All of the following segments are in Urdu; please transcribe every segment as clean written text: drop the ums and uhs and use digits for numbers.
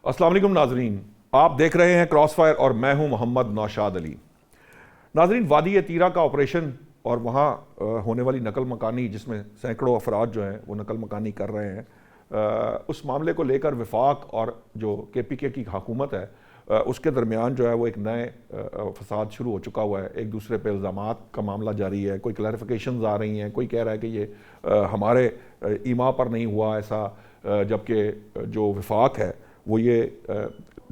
السلام علیکم ناظرین، آپ دیکھ رہے ہیں کراس فائر اور میں ہوں محمد نوشاد علی۔ ناظرین، وادی تیرہ کا آپریشن اور وہاں ہونے والی نقل مکانی، جس میں سینکڑوں افراد جو ہیں وہ نقل مکانی کر رہے ہیں، اس معاملے کو لے کر وفاق اور جو کے پی کے کی حکومت ہے اس کے درمیان جو ہے وہ ایک نئے فساد شروع ہو چکا ہوا ہے۔ ایک دوسرے پہ الزامات کا معاملہ جاری ہے، کوئی کلیریفیکیشنز آ رہی ہیں، کوئی کہہ رہا ہے کہ یہ ہمارے ایما پر نہیں ہوا ایسا، جبکہ جو وفاق ہے وہ یہ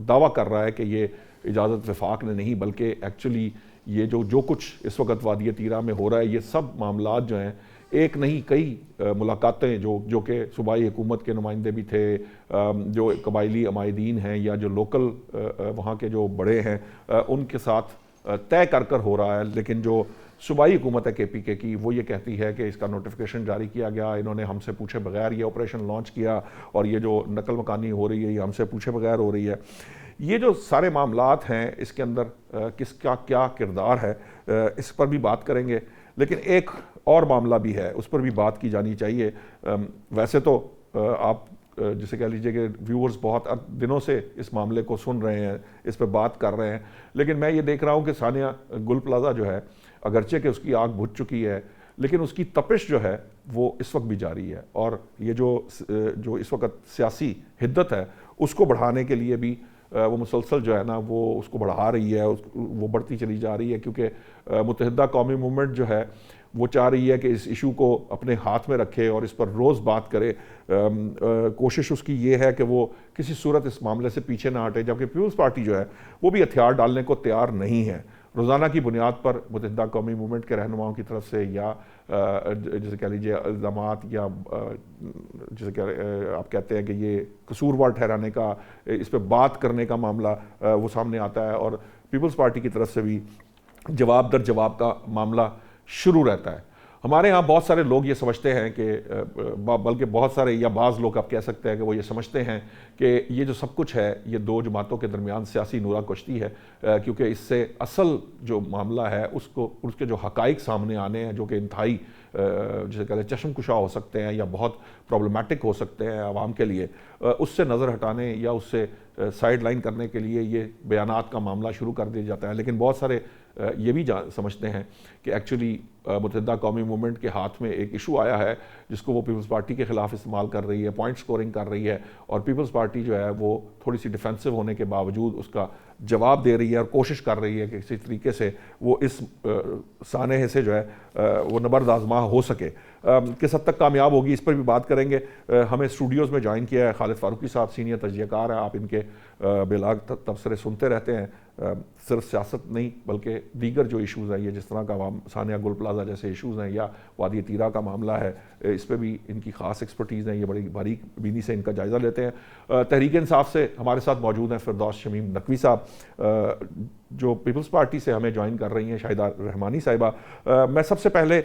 دعویٰ کر رہا ہے کہ یہ اجازت وفاق نے نہیں، بلکہ ایکچولی یہ جو کچھ اس وقت وادی تیرہ میں ہو رہا ہے، یہ سب معاملات جو ہیں ایک نہیں کئی ملاقاتیں جو کہ صوبائی حکومت کے نمائندے بھی تھے، جو قبائلی عمائدین ہیں یا جو لوکل وہاں کے جو بڑے ہیں ان کے ساتھ طے کر ہو رہا ہے۔ لیکن جو صوبائی حکومت ہے کے پی کے کی، وہ یہ کہتی ہے کہ اس کا نوٹیفیکیشن جاری کیا گیا، انہوں نے ہم سے پوچھے بغیر یہ آپریشن لانچ کیا، اور یہ جو نقل مکانی ہو رہی ہے یہ ہم سے پوچھے بغیر ہو رہی ہے۔ یہ جو سارے معاملات ہیں اس کے اندر کس کا کیا کردار ہے، اس پر بھی بات کریں گے۔ لیکن ایک اور معاملہ بھی ہے، اس پر بھی بات کی جانی چاہیے۔ ویسے تو آپ جسے کہہ لیجئے کہ ویورز بہت دنوں سے اس معاملے کو سن رہے ہیں، اس پہ بات کر رہے ہیں، لیکن میں یہ دیکھ رہا ہوں کہ ثانیہ گل پلازہ جو ہے، اگرچہ کہ اس کی آگ بجھ چکی ہے، لیکن اس کی تپش جو ہے وہ اس وقت بھی جاری ہے، اور یہ جو اس وقت سیاسی حدت ہے اس کو بڑھانے کے لیے بھی وہ مسلسل جو ہے نا وہ اس کو بڑھا رہی ہے، وہ بڑھتی چلی جا رہی ہے، کیونکہ متحدہ قومی موومنٹ جو ہے وہ چاہ رہی ہے کہ اس ایشو کو اپنے ہاتھ میں رکھے اور اس پر روز بات کرے۔ کوشش اس کی یہ ہے کہ وہ کسی صورت اس معاملے سے پیچھے نہ ہٹے، جبکہ پیپلز پارٹی جو ہے وہ بھی ہتھیار ڈالنے کو تیار نہیں ہے۔ روزانہ کی بنیاد پر متحدہ قومی موومنٹ کے رہنماؤں کی طرف سے یا جسے کہہ لیجیے الزامات یا جسے کہ آپ کہتے ہیں کہ یہ قصوروار ٹھہرانے کا، اس پہ بات کرنے کا معاملہ وہ سامنے آتا ہے، اور پیپلز پارٹی کی طرف سے بھی جواب در جواب کا معاملہ شروع رہتا ہے۔ ہمارے ہاں بہت سارے لوگ یہ سمجھتے ہیں کہ بلکہ بہت سارے یا بعض لوگ آپ کہہ سکتے ہیں کہ وہ یہ سمجھتے ہیں کہ یہ جو سب کچھ ہے یہ دو جماعتوں کے درمیان سیاسی نورہ کشتی ہے، کیونکہ اس سے اصل جو معاملہ ہے اس کے جو حقائق سامنے آنے ہیں، جو کہ انتہائی جسے کہتے ہیں چشم کشا ہو سکتے ہیں یا بہت پرابلمٹک ہو سکتے ہیں عوام کے لیے، اس سے نظر ہٹانے یا اس سے سائیڈ لائن کرنے کے لیے یہ بیانات کا معاملہ شروع کر دیا جاتا ہے۔ لیکن بہت سارے یہ بھی سمجھتے ہیں کہ ایکچولی متحدہ قومی موومنٹ کے ہاتھ میں ایک ایشو آیا ہے جس کو وہ پیپلز پارٹی کے خلاف استعمال کر رہی ہے، پوائنٹ سکورنگ کر رہی ہے، اور پیپلز پارٹی جو ہے وہ تھوڑی سی ڈیفینسو ہونے کے باوجود اس کا جواب دے رہی ہے اور کوشش کر رہی ہے کہ کسی طریقے سے وہ اس سانحے سے جو ہے وہ نبرد آزما ہو سکے۔ کس حد تک کامیاب ہوگی اس پر بھی بات کریں گے۔ ہمیں اسٹوڈیوز میں جوائن کیا ہے خالد فاروقی صاحب، سینئر تجزیہ کار ہیں، آپ ان کے بلاگ تبصرے سنتے رہتے ہیں، صرف سیاست نہیں بلکہ دیگر جو ایشوز ہیں، یہ جس طرح کا ثانیہ گل پلازہ جیسے ایشوز ہیں یا وادی تیرہ کا معاملہ ہے، اس پہ بھی ان کی خاص ایکسپرٹیز ہیں، یہ بڑی باریک بینی سے ان کا جائزہ لیتے ہیں۔ تحریک انصاف سے ہمارے ساتھ موجود ہیں فردوس شمیم نقوی صاحب، جو پیپلز پارٹی سے ہمیں جوائن کر رہی ہیں شاہدہ رحمانی صاحبہ۔ میں سب سے پہلے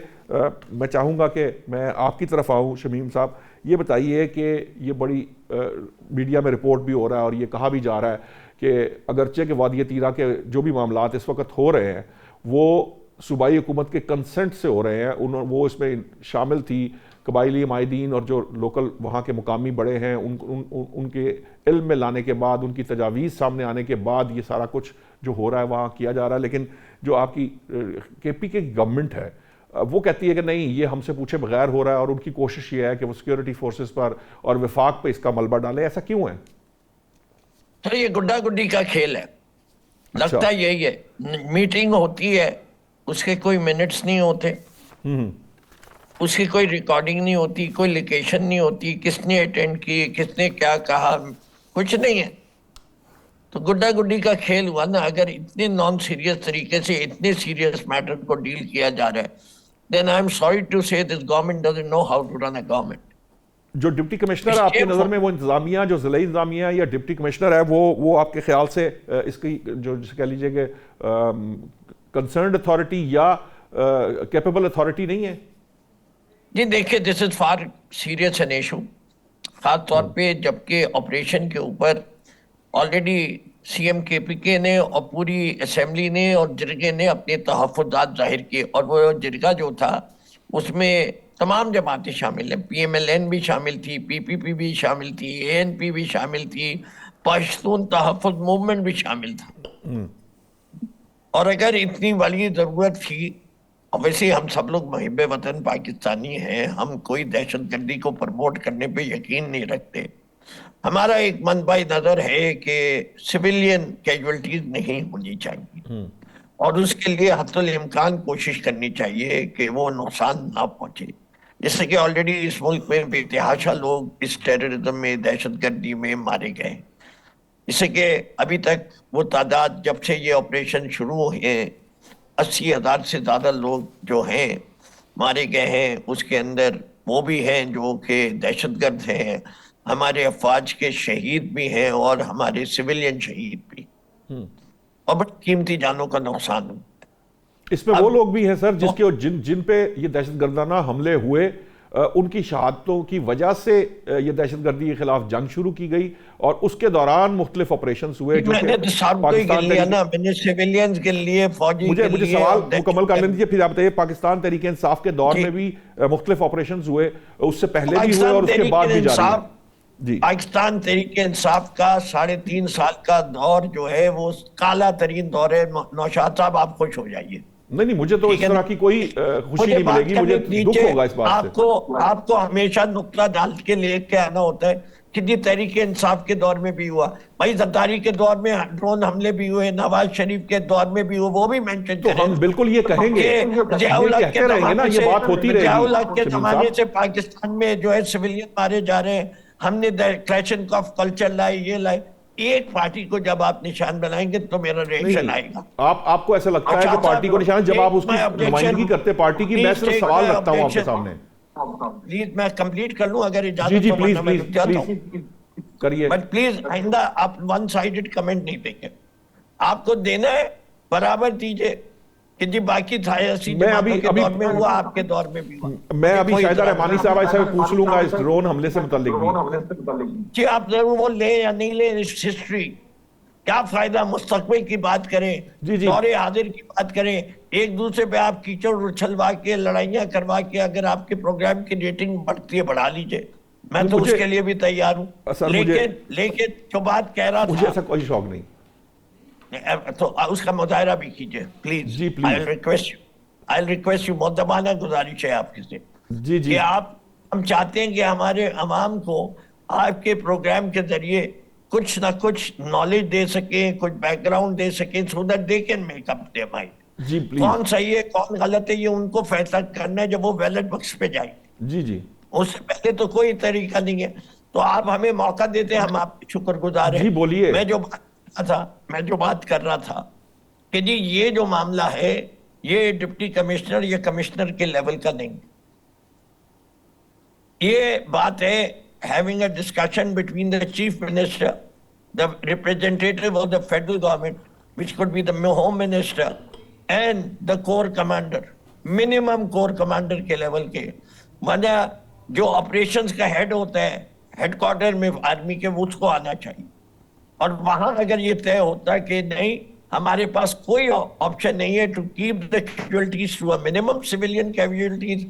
میں چاہوں گا کہ میں آپ کی طرف آؤں۔ شمیم صاحب، یہ بتائیے کہ یہ بڑی میڈیا میں رپورٹ بھی ہو رہا ہے اور یہ کہا بھی جا رہا ہے کہ اگرچہ کہ وادی تیرہ کے جو بھی معاملات اس وقت ہو رہے ہیں وہ صوبائی حکومت کے کنسنٹ سے ہو رہے ہیں، وہ اس میں شامل تھی، قبائلی عمائدین اور جو لوکل وہاں کے مقامی بڑے ہیں ان کے علم میں لانے کے بعد، ان کی تجاویز سامنے آنے کے بعد یہ سارا کچھ جو ہو رہا ہے وہاں کیا جا رہا ہے۔ لیکن جو آپ کی کے پی کے گورنمنٹ ہے وہ کہتی ہے کہ نہیں، یہ ہم سے پوچھے بغیر ہو رہا ہے، اور ان کی کوشش یہ ہے کہ وہ سیکیورٹی فورسز پر اور وفاق پہ اس کا ملبہ ڈالے۔ ایسا کیوں ہے؟ سر، یہ گڈا گڈی کا کھیل ہے، لگتا یہی ہے۔ میٹنگ ہوتی ہے، اس کے کوئی منٹس نہیں ہوتے، اس کی کوئی ریکارڈنگ نہیں ہوتی، کوئی لوکیشن نہیں ہوتی، کس نے اٹینڈ کی، کس نے کیا کہا، کچھ نہیں ہے۔ تو گڈا گڈی کا کھیل ہوا نا۔ اگر اتنے نان سیریس طریقے سے اتنے سیریس میٹر کو ڈیل کیا جا رہا ہے، then I'm sorry to say this government doesn't know how to run a government۔ جو ڈپٹی کمشنر ہے آپ کی نظر میں، وہ انتظامیہ جو ضلعی انتظامیہ یا ڈپٹی کمشنر ہے، وہ آپ کے خیال سے اس کی جو جسے کہہ لیجئے کہ کنسرنڈ اتھارٹی یا کیپیبل اتھارٹی نہیں ہے؟ جی دیکھیں، this is far serious an issue, خاص طور پہ جبکہ آپریشن کے اوپر آلریڈی سی ایم کے پی کے نے اور پوری اسمبلی نے اور جرگے نے اپنے تحفظات ظاہر کیے، اور وہ جرگہ جو تھا اس میں تمام جماعتیں شامل ہیں، پی ایم ایل این بھی شامل تھی، پی پی پی بھی شامل تھی، اے این پی بھی شامل تھی، پشتون تحفظ موومنٹ بھی شامل تھا. اور اگر اتنی بڑی ضرورت تھی، ویسے ہم سب لوگ محب وطن پاکستانی ہیں، ہم کوئی دہشت گردی کو پروموٹ کرنے پہ یقین نہیں رکھتے. ہمارا ایک منبع نظر ہے کہ سویلین کیجولٹیز نہیں ہونی چاہیے، اور اس کے لیے حتی الامکان کوشش کرنی چاہیے کہ وہ نقصان نہ پہنچے. جیسے کہ آلریڈی اس ملک میں بے تحاشا لوگ اس ٹیررزم میں، دہشت گردی میں مارے گئے. اس سے کہ ابھی تک وہ تعداد جب سے یہ آپریشن شروع ہوئے 80,000 سے زیادہ لوگ جو ہیں مارے گئے ہیں. اس کے اندر وہ بھی ہیں جو کہ دہشت گرد ہیں، ہمارے افواج کے شہید بھی ہیں اور ہمارے سویلین شہید بھی، اور بڑی قیمتی جانوں کا نقصان ہو. اس میں وہ لوگ بھی ہیں سر جن پہ یہ دہشت گردانہ حملے ہوئے، ان کی شہادتوں کی وجہ سے یہ دہشت گردی کے خلاف جنگ شروع کی گئی، اور اس کے دوران مختلف آپریشنز ہوئے جو میں نے تو سب کو ہی گن لیا نا، میں نے سویلینز کے لیے، فوجی کے لیے. مجھے سوال مکمل کر لینا دیجیے، پھر آپ بتائیے. پاکستان تحریک انصاف کے دور میں بھی مختلف آپریشنز ہوئے، اس سے پہلے بھی ہوئے اور اس کے بعد بھی جاری ہیں. جی، پاکستان تحریک انصاف کا 3.5 سال کا دور جو ہے وہ کالا ترین دور ہے. نوشاد صاحب آپ خوش ہو جائیے. نہیں مجھے تو اس طرح کی کوئی خوشی نہیں ملے گی، مجھے دکھ ہوگا اس بات سے. آپ کو ہمیشہ نقطہ ڈال کے لے کے آنا ہوتا ہے. کتنی تحریک انصاف کے دور میں بھی ہوا بھائی، زرداری کے دور میں ڈرون حملے بھی ہوئے، نواز شریف کے دور میں بھی ہوئے، وہ بھی مینشن کریں. تو ہم بالکل یہ کہیں گے، یہ کہتے رہیں گے نا، یہ بات ہوتی رہے گی. ضیاء الحق کے زمانے سے پاکستان میں جو ہے سویلین مارے جا رہے ہیں. ہم نے کلیشن آف کلچر لائے، یہ لائے. ایک پارٹی کو جب آپ نشان بنائیں گے تو میرا ریئیکشن آئے گا. آپ کو ایسا لگتا ہے کہ پارٹی کو نشان، جب آپ اس کی نمائندگی کرتے پارٹی کی، میں صرف سوال رکھتا ہوں آپ کے سامنے. پلیز میں کمپلیٹ کر لوں اگر اجازت. جی جی پلیز کریے. بٹ پلیز آئندہ آپ ون سائیڈڈ کمنٹ نہیں دیں گے. آپ کو دینا ہے برابر دیجئے کہ جی باقی تھا ایسی جماعتوں کے دور میں ہوا، آپ کے دور میں بھی ہوا. میں ابھی شاہدہ رحمانی صاحب ایسا پوچھ لوں گا اس ڈرون حملے سے متعلق بھی. جی آپ ضرور وہ لیں یا نہیں لیں، اس ہسٹری کیا فائدہ. مستقبل کی بات کریں، دور حاضر کی بات کریں. ایک دوسرے پہ آپ کیچڑ اچھلوا کے، لڑائیاں کروا کے اگر آپ کے پروگرام کی ریٹنگ بڑھتی ہے بڑھا لیجئے، میں تو اس کے لیے بھی تیار ہوں. لیکن جو بات کہہ رہا تھا، مجھے ایسا کوئی شوق نہیں تو اس کا مظاہرہ بھی کیجئے پلیز. I'll request you مؤدبانہ گزارش ہے آپ سے کہ ہم چاہتے ہیں کہ ہمارے عوام کو آپ کے پروگرام کے ذریعے کچھ نہ کچھ نالج دے سکیں، کچھ بیک گراؤنڈ دے سکیں، so that they can make up their mind. کون صحیح ہے کون غلط ہے یہ ان کو فیصلہ کرنا ہے جب وہ بیلٹ باکس پہ جائیں. جی اس سے پہلے تو کوئی طریقہ نہیں ہے. تو آپ ہمیں موقع دیتے ہیں، ہم آپ کے شکر گزار ہیں. جی بولیے. میں جو بات کر رہا تھا کہ جی یہ جو معاملہ ہے یہ ڈپٹی کمشنر یا کمشنر کے لیول کا نہیں. یہ بات ہے having a discussion between the chief minister, the representative of the federal government, which could be the home minister, and the corps commander, minimum corps commander کے لیول کے. ورنہ جو آپریشنز کا ہیڈ ہوتا ہے ہیڈ کوارٹر میں آرمی کے، وہ اس کو آنا چاہیے. اور وہاں اگر یہ طے ہوتا کہ نہیں ہمارے پاس کوئی آپشن نہیں ہے to keep the casualties to a minimum civilian casualties,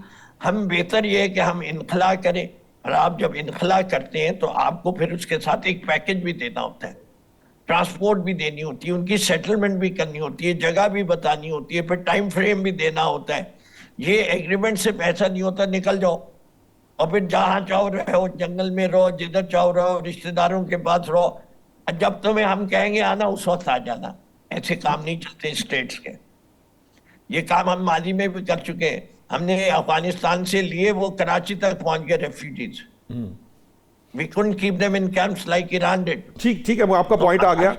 ہم بہتر یہ ہے کہ ہم انخلا کریں. اور آپ جب انخلا کرتے ہیں تو آپ کو پھر اس کے ساتھ ایک پیکج بھی دینا ہوتا ہے، ٹرانسپورٹ بھی دینی ہوتی ہے، ان کی سیٹلمنٹ بھی کرنی ہوتی ہے، جگہ بھی بتانی ہوتی ہے، پھر ٹائم فریم بھی دینا ہوتا ہے. یہ ایگریمنٹ سے پیسہ نہیں ہوتا نکل جاؤ اور پھر جہاں چاہو رہو، جنگل میں رہو، جدھر چاہو رہو، رشتہ داروں کے پاس رہو، جب تمہیں ہم کہیں گے آنا اس وقت آ جانا. ایسے کام نہیں چلتے اسٹیٹس کے. یہ کام ہم ماضی میں بھی کر چکے ہیں. ہم نے افغانستان سے لیے، وہ کراچی تک پہنچ گئے refugees. We couldn't keep them in camps like Iran did. ٹھیک ہے، آپ کا پوائنٹ آ گیا.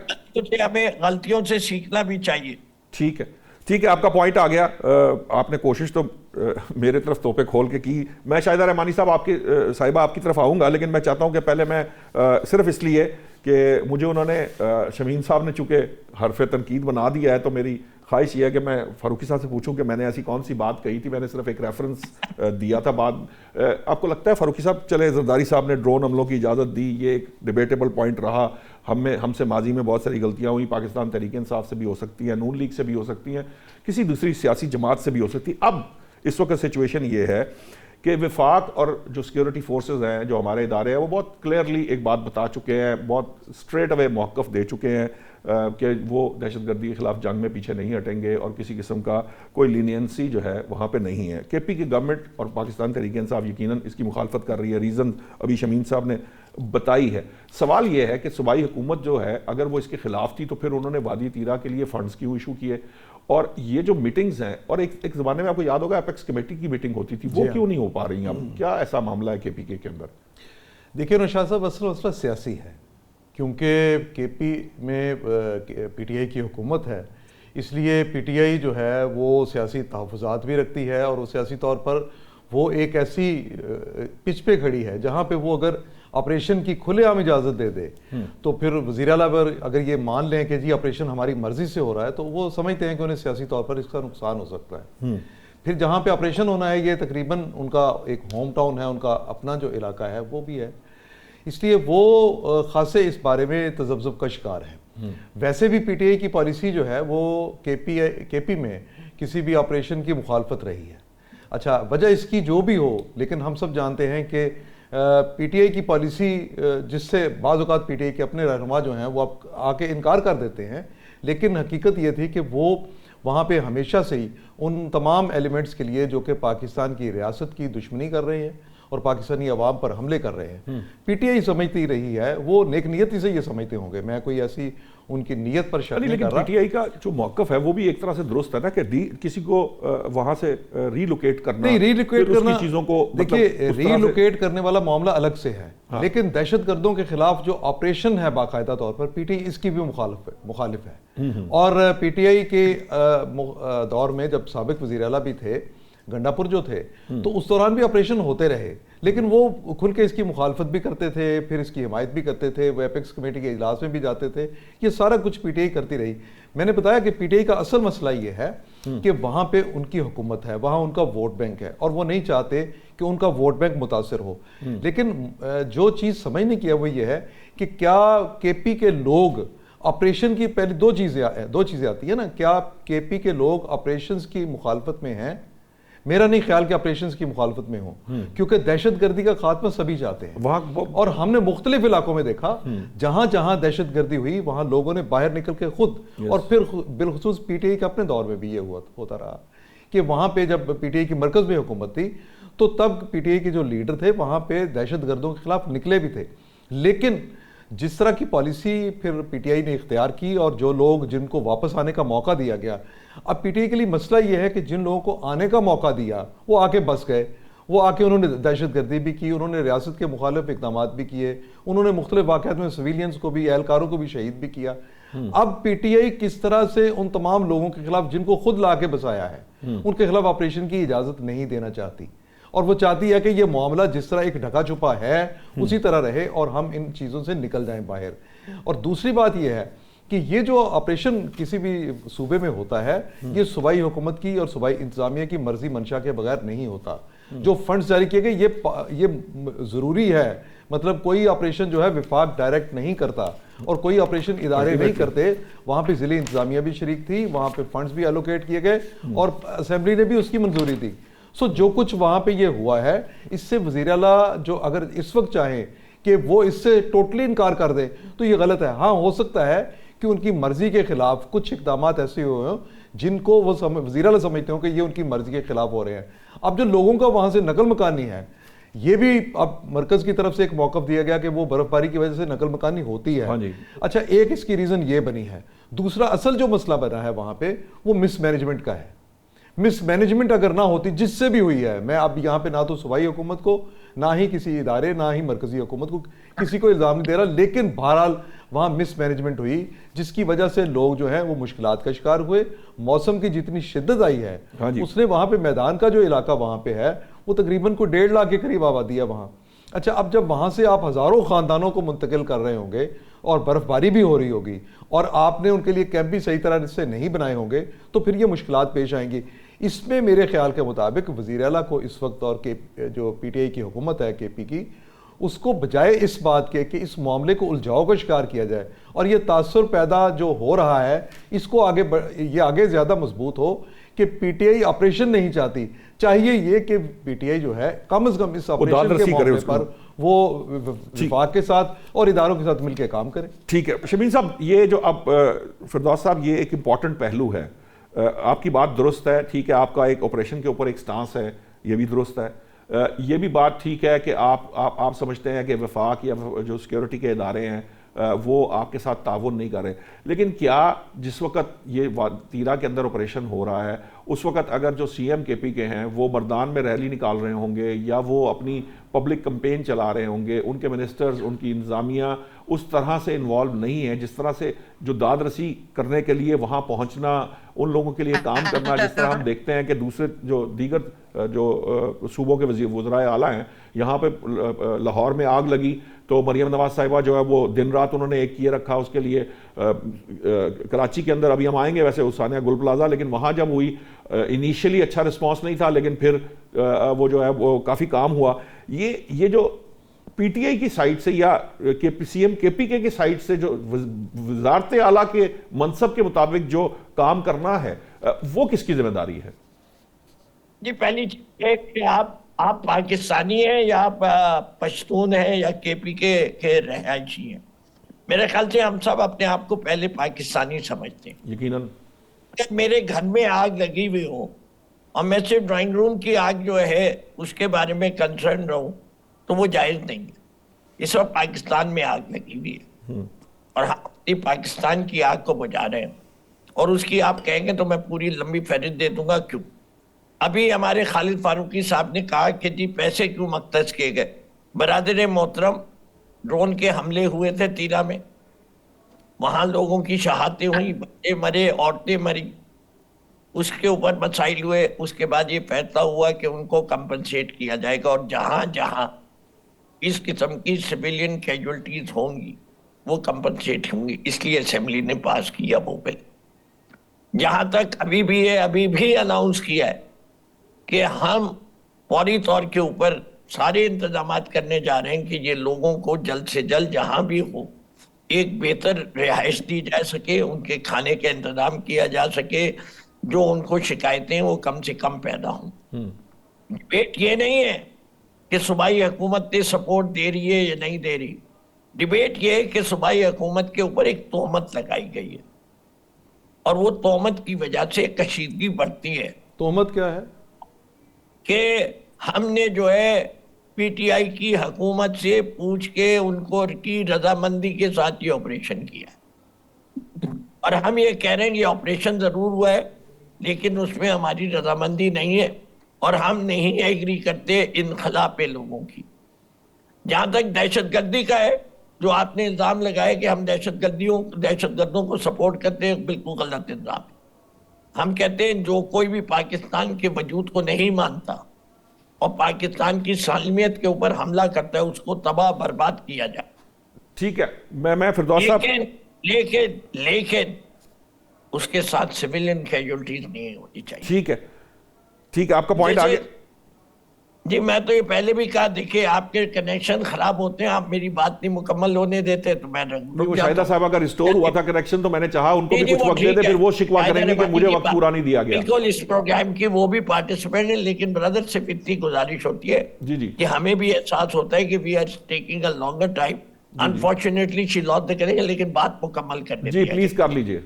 ہمیں غلطیوں سے سیکھنا بھی چاہیے. ٹھیک ہے، آپ کا پوائنٹ آ گیا. آپ نے کوشش تو میرے طرف توپے کھول کے کی. میں شاہدہ رحمانی صاحب صاحبہ آپ کی طرف آؤں گا، لیکن میں چاہتا ہوں کہ پہلے میں صرف اس لیے کہ مجھے انہوں نے شمیم صاحب نے چونکہ حرف تنقید بنا دیا ہے، تو میری خواہش یہ ہے کہ میں فاروقی صاحب سے پوچھوں کہ میں نے ایسی کون سی بات کہی تھی. میں نے صرف ایک ریفرنس دیا تھا. آپ کو لگتا ہے فاروقی صاحب چلے زرداری صاحب نے ڈرون حملوں کی اجازت دی، یہ ایک ڈیبیٹیبل پوائنٹ رہا. ہم سے ماضی میں بہت ساری غلطیاں ہوئیں، پاکستان تحریک انصاف سے بھی ہو سکتی ہیں، نون لیگ سے بھی ہو سکتی ہیں، کسی دوسری سیاسی جماعت سے بھی ہو سکتی. اب اس وقت سچویشن یہ ہے کہ وفاق اور جو سیکیورٹی فورسز ہیں، جو ہمارے ادارے ہیں، وہ بہت کلیئرلی ایک بات بتا چکے ہیں، بہت اسٹریٹ اوے موقف دے چکے ہیں کہ وہ دہشت گردی کے خلاف جنگ میں پیچھے نہیں ہٹیں گے اور کسی قسم کا کوئی لینینسی جو ہے وہاں پہ نہیں ہے. کے پی کی گورنمنٹ اور پاکستان تحریک انصاف یقیناً اس کی مخالفت کر رہی ہے، ریزن ابھی شمیم صاحب نے بتائی ہے. سوال یہ ہے کہ صوبائی حکومت جو ہے اگر وہ اس کے خلاف تھی تو پھر انہوں نے وادی تیرا کے لیے فنڈز کیوں ایشو کیے، اور یہ جو میٹنگز ہیں، اور ایک زمانے میں آپ کو یاد ہوگا اپیکس کمیٹی کی میٹنگ ہوتی تھی، وہ کیوں نہیں ہو پا رہی ہیں اب؟ کیا ایسا معاملہ ہے کے پی کے اندر؟ دیکھیے نوشاد صاحب، اصل مسئلہ سیاسی ہے، کیونکہ کے پی میں پی ٹی آئی کی حکومت ہے، اس لیے پی ٹی آئی جو ہے وہ سیاسی تحفظات بھی رکھتی ہے، اور وہ سیاسی طور پر وہ ایک ایسی پچ پہ کھڑی ہے جہاں پہ وہ اگر آپریشن کی کھلے عام اجازت دے دے تو پھر وزیر اعلیٰ پر اگر یہ مان لیں کہ جی آپریشن ہماری مرضی سے ہو رہا ہے تو وہ سمجھتے ہیں کہ انہیں سیاسی طور پر اس کا نقصان ہو سکتا ہے. پھر جہاں پہ آپریشن ہونا ہے یہ تقریباً ان کا ایک ہوم ٹاؤن ہے، ان کا اپنا جو علاقہ ہے وہ بھی ہے، اس لیے وہ خاصے اس بارے میں تذبذب کا شکار ہیں. ویسے بھی پی ٹی آئی کی پالیسی جو ہے وہ کے پی میں کسی بھی آپریشن کی مخالفت رہی ہے. اچھا، وجہ اس کی جو بھی ہو، لیکن ہم سب جانتے ہیں کہ پی ٹی آئی کی پالیسی جس سے بعض اوقات پی ٹی آئی کے اپنے رہنما جو ہیں وہ آ کے انکار کر دیتے ہیں، لیکن حقیقت یہ تھی کہ وہ وہاں پہ ہمیشہ سے ہی ان تمام ایلیمنٹس کے لیے جو کہ پاکستان کی ریاست کی دشمنی کر رہے ہیں اور پاکستانی عوام پر حملے کر رہے ہیں، پی ٹی آئی سمجھتی رہی ہے، وہ نیک نیتی سے یہ سمجھتے ہوں گے، میں کوئی ایسی ان کی نیت پر شک نہیں کر رہا. لیکن پی ٹی آئی کا جو موقف ہے وہ بھی ایک طرح سے درست ہے نا، کہ کسی کو وہاں سے ری لوکیٹ کرنا، نہیں ری لوکیٹ کرنا، چیزوں کو دیکھیے ری لوکیٹ کرنے والا معاملہ الگ سے ہے، لیکن دہشت گردوں کے خلاف جو آپریشن ہے باقاعدہ طور پر پی ٹی آئی اس کی بھی مخالف ہے. اور پی ٹی آئی کے دور میں جب سابق وزیر اعلیٰ بھی تھے، گنڈاپور جو تھے، تو اس دوران بھی آپریشن ہوتے رہے، لیکن وہ کھل کے اس کی مخالفت بھی کرتے تھے، پھر اس کی حمایت بھی کرتے تھے، وہ اپیکس کمیٹی کے اجلاس میں بھی جاتے تھے، یہ سارا کچھ پی ٹی آئی کرتی رہی. میں نے بتایا کہ پی ٹی آئی کا اصل مسئلہ یہ ہے کہ وہاں پہ ان کی حکومت ہے، وہاں ان کا ووٹ بینک ہے، اور وہ نہیں چاہتے کہ ان کا ووٹ بینک متاثر ہو. لیکن جو چیز سمجھنے کی ہے وہ یہ ہے کہ کیا کے پی کے لوگ آپریشن کی، پہلے دو چیزیں آتی ہیں نا، کیا کے پی کے لوگ آپریشنز کی مخالفت میں ہیں؟ میرا نہیں خیال کہ آپریشنز کی مخالفت میں ہوں، کیونکہ دہشت گردی کا خاتمہ سبھی چاہتے ہیں، اور ہم نے مختلف علاقوں میں دیکھا جہاں جہاں دہشت گردی ہوئی وہاں لوگوں نے باہر نکل کے خود، اور پھر بالخصوص پی ٹی آئی کے اپنے دور میں بھی یہ ہوتا رہا کہ وہاں پہ جب پی ٹی آئی کی مرکز میں حکومت تھی تو تب پی ٹی آئی کے جو لیڈر تھے وہاں پہ دہشت گردوں کے خلاف نکلے بھی تھے. لیکن جس طرح کی پالیسی پھر پی ٹی آئی نے اختیار کی، اور جو لوگ جن کو واپس آنے کا موقع دیا گیا، اب پی ٹی آئی کے لیے مسئلہ یہ ہے کہ جن لوگوں کو آنے کا موقع دیا وہ آ کے بس گئے، وہ آ کے انہوں نے دہشت گردی بھی کی، انہوں نے ریاست کے مخالف اقدامات بھی کیے، انہوں نے مختلف واقعات میں سویلینز کو بھی، اہلکاروں کو بھی شہید بھی کیا. اب پی ٹی آئی کس طرح سے ان تمام لوگوں کے خلاف جن کو خود لا کے بسایا ہے ان کے خلاف آپریشن کی اجازت نہیں دینا چاہتی، اور وہ چاہتی ہے کہ یہ معاملہ جس طرح ایک ڈھکا چھپا ہے اسی طرح رہے اور ہم ان چیزوں سے نکل جائیں باہر. اور دوسری بات یہ ہے کہ یہ جو آپریشن کسی بھی صوبے میں ہوتا ہے یہ صوبائی حکومت کی اور صوبائی انتظامیہ کی مرضی منشا کے بغیر نہیں ہوتا. جو فنڈز جاری کیے گئے یہ ضروری ہے، مطلب کوئی آپریشن جو ہے وفاق ڈائریکٹ نہیں کرتا اور کوئی آپریشن ادارے نہیں کرتے، وہاں پہ ضلعی انتظامیہ بھی شریک تھی، وہاں پہ فنڈز بھی الوکیٹ کیے گئے اور اسمبلی نے بھی اس کی منظوری دی. جو کچھ وہاں پہ یہ ہوا ہے، اس سے وزیر اعلیٰ جو اگر اس وقت چاہیں کہ وہ اس سے ٹوٹلی انکار کر دے تو یہ غلط ہے. ہاں ہو سکتا ہے کہ ان کی مرضی کے خلاف کچھ اقدامات ایسے ہوئے ہوں جن کو وہ وزیر اعلیٰ سمجھتے ہوں کہ یہ ان کی مرضی کے خلاف ہو رہے ہیں. اب جو لوگوں کا وہاں سے نقل مکانی ہے، یہ بھی اب مرکز کی طرف سے ایک موقف دیا گیا کہ وہ برف باری کی وجہ سے نقل مکانی ہوتی ہے. اچھا، ایک اس کی ریزن یہ بنی ہے. دوسرا اصل جو مسئلہ بنا ہے وہاں پہ وہ مس مینجمنٹ کا ہے. مس مینجمنٹ اگر نہ ہوتی، جس سے بھی ہوئی ہے، میں اب یہاں پہ نہ تو صوبائی حکومت کو، نہ ہی کسی ادارے، نہ ہی مرکزی حکومت کو کسی کو الزام نہیں دے رہا، لیکن بہرحال وہاں مس مینجمنٹ ہوئی جس کی وجہ سے لوگ جو ہیں وہ مشکلات کا شکار ہوئے. موسم کی جتنی شدت آئی ہے اس نے وہاں پہ میدان کا جو علاقہ وہاں پہ ہے وہ تقریباً کو 1.5 لاکھ کے قریب آبادی ہے وہاں. اچھا، اب جب وہاں سے آپ ہزاروں خاندانوں کو منتقل کر رہے ہوں گے اور برف باری بھی ہو رہی ہوگی اور آپ نے ان کے لیے کیمپ بھی صحیح طرح سے نہیں بنائے ہوں گے تو پھر یہ مشکلات پیش آئیں گی. اس میں میرے خیال کے مطابق وزیر اعلیٰ کو اس وقت، اور جو پی ٹی آئی کی حکومت ہے کے پی کی، اس کو بجائے اس بات کے کہ اس معاملے کو الجھاؤ کا شکار کیا جائے اور یہ تاثر پیدا جو ہو رہا ہے اس کو آگے زیادہ مضبوط ہو کہ پی ٹی آئی آپریشن نہیں چاہتی. چاہیے یہ کہ پی ٹی آئی جو ہے کم از کم اس آپریشن کے معاملے پر وہ وفاق کے ساتھ اور اداروں کے ساتھ مل کے کام کرے. ٹھیک ہے شبین صاحب، یہ جو اب فردوس صاحب یہ ایک امپورٹنٹ پہلو ہے. آپ کی بات درست ہے، ٹھیک ہے، آپ کا ایک آپریشن کے اوپر ایک سٹانس ہے، یہ بھی درست ہے. یہ بھی بات ٹھیک ہے کہ آپ سمجھتے ہیں کہ وفاق یا جو سیکیورٹی کے ادارے ہیں وہ آپ کے ساتھ تعاون نہیں کر رہے. لیکن کیا جس وقت یہ تیرا کے اندر آپریشن ہو رہا ہے اس وقت اگر جو سی ایم کے پی کے ہیں وہ مردان میں ریلی نکال رہے ہوں گے یا وہ اپنی پبلک کمپین چلا رہے ہوں گے، ان کے منسٹرز، ان کی انتظامیہ اس طرح سے انوالو نہیں ہے جس طرح سے جو داد رسی کرنے کے لیے وہاں پہنچنا، ان لوگوں کے لیے کام کرنا، جس طرح ہم دیکھتے ہیں کہ دوسرے جو دیگر جو صوبوں کے وزرائے اعلیٰ ہیں، یہاں پہ لاہور میں آگ لگی تو مریم نواز صاحبہ جو ہے وہ دن رات انہوں نے ایک کیے رکھا اس کے لیے. کراچی کے اندر ابھی ہم آئیں گے ویسے ثانیہ گل پلازا، لیکن وہاں جب ہوئی انیشیلی اچھا رسپانس نہیں تھا، لیکن پھر وہ جو ہے وہ کافی کام ہوا. یہ جو پی ٹی آئی کی سائٹ سے یا سی ایم کے پی کے کی سائٹ سے جو وزارت اعلیٰ کے منصب کے مطابق جو کام کرنا ہے وہ کس کی ذمہ داری ہے؟ جی پہلی چیز ہے کہ آپ پاکستانی ہیں یا آپ پشتون ہیں یا کے پی کے رہائشی ہیں. میرے خیال سے ہم سب اپنے آپ کو پہلے پاکستانی سمجھتے ہیں. یقیناً میرے گھر میں آگ لگی ہوئی ہو اور میں صرف ڈرائنگ روم کی آگ جو ہے اس کے بارے میں کنسرن رہوں تو وہ جائز نہیں ہے. اس وقت پاکستان میں آگ لگی ہوئی ہے اور ہم اپنی پاکستان کی آگ کو بجھا رہے ہیں، اور اس کی آپ کہیں گے تو میں پوری لمبی فہرست دے دوں گا. کیوں؟ ابھی ہمارے خالد فاروقی صاحب نے کہا کہ جی پیسے کیوں مختص کیے گئے. برادر محترم، ڈرون کے حملے ہوئے تھے تیرا میں، وہاں لوگوں کی شہادتیں ہوئی، بچے مرے، عورتیں مری، اس کے اوپر مسائل ہوئے. اس کے بعد یہ فیصلہ ہوا کہ ان کو کمپنسیٹ کیا جائے گا، اور جہاں جہاں اس قسم کی سویلین کیجولٹیز ہوں گی وہ کمپنسیٹ ہوں گی. اس لیے اسمبلی نے پاس کیا وہ بل. جہاں تک ابھی بھی اناؤنس کیا ہے کہ ہم فوری طور کے اوپر سارے انتظامات کرنے جا رہے ہیں کہ یہ لوگوں کو جلد سے جلد جہاں بھی ہو ایک بہتر رہائش دی جا سکے، ان کے کھانے کا انتظام کیا جا سکے، جو ان کو شکایتیں وہ کم سے کم پیدا ہوں. ڈبیٹ یہ نہیں ہے کہ صوبائی حکومت نے سپورٹ دے رہی ہے یا نہیں دے رہی. ڈبیٹ یہ ہے کہ صوبائی حکومت کے اوپر ایک تہمت لگائی گئی ہے اور وہ تہمت کی وجہ سے کشیدگی بڑھتی ہے. تہمت کیا ہے؟ کہ ہم نے جو ہے پی ٹی آئی کی حکومت سے پوچھ کے ان کو کی رضامندی کے ساتھ یہ آپریشن کیا ہے، اور ہم یہ کہہ رہے ہیں یہ آپریشن ضرور ہوا ہے لیکن اس میں ہماری رضامندی نہیں ہے اور ہم نہیں ایگری کرتے انخلا پہ لوگوں کی. جہاں تک دہشت گردی کا ہے، جو آپ نے الزام لگایا کہ ہم دہشت گردوں کو سپورٹ کرتے ہیں، بالکل غلط الزام ہے. ہم کہتے ہیں جو کوئی بھی پاکستان کے وجود کو نہیں مانتا اور پاکستان کی سالمیت کے اوپر حملہ کرتا ہے اس کو تباہ برباد کیا جائے. ٹھیک ہے، میں فردوس صاحب لیکن اس کے ساتھ سویلین کیجولٹیز نہیں ہونی چاہیے. ٹھیک ہے، آپ کا پوائنٹ آگے. جی میں تو یہ پہلے بھی کہا، دیکھیں آپ کے کنیکشن خراب ہوتے ہیں، آپ میری بات نہیں مکمل ہونے دیتے تو میں شاہدہ صاحبہ کا ریسٹور ہوا تھا کنیکشن، تو میں نے چاہا ان کو بھی کچھ وقت دے دے، پھر وہ شکوا کریں گے کہ مجھے وقت پورا نہیں دیا گیا. بالکل اس پروگرام کی وہ بھی پارٹیسپینٹ ہیں، لیکن برادر سے اتنی گزارش ہوتی ہے کہ ہمیں بھی احساس ہوتا ہے کہ we are taking a longer time. Unfortunately شی لاس کریں گے لیکن بات مکمل کرنے جی پلیز کر لیجئے.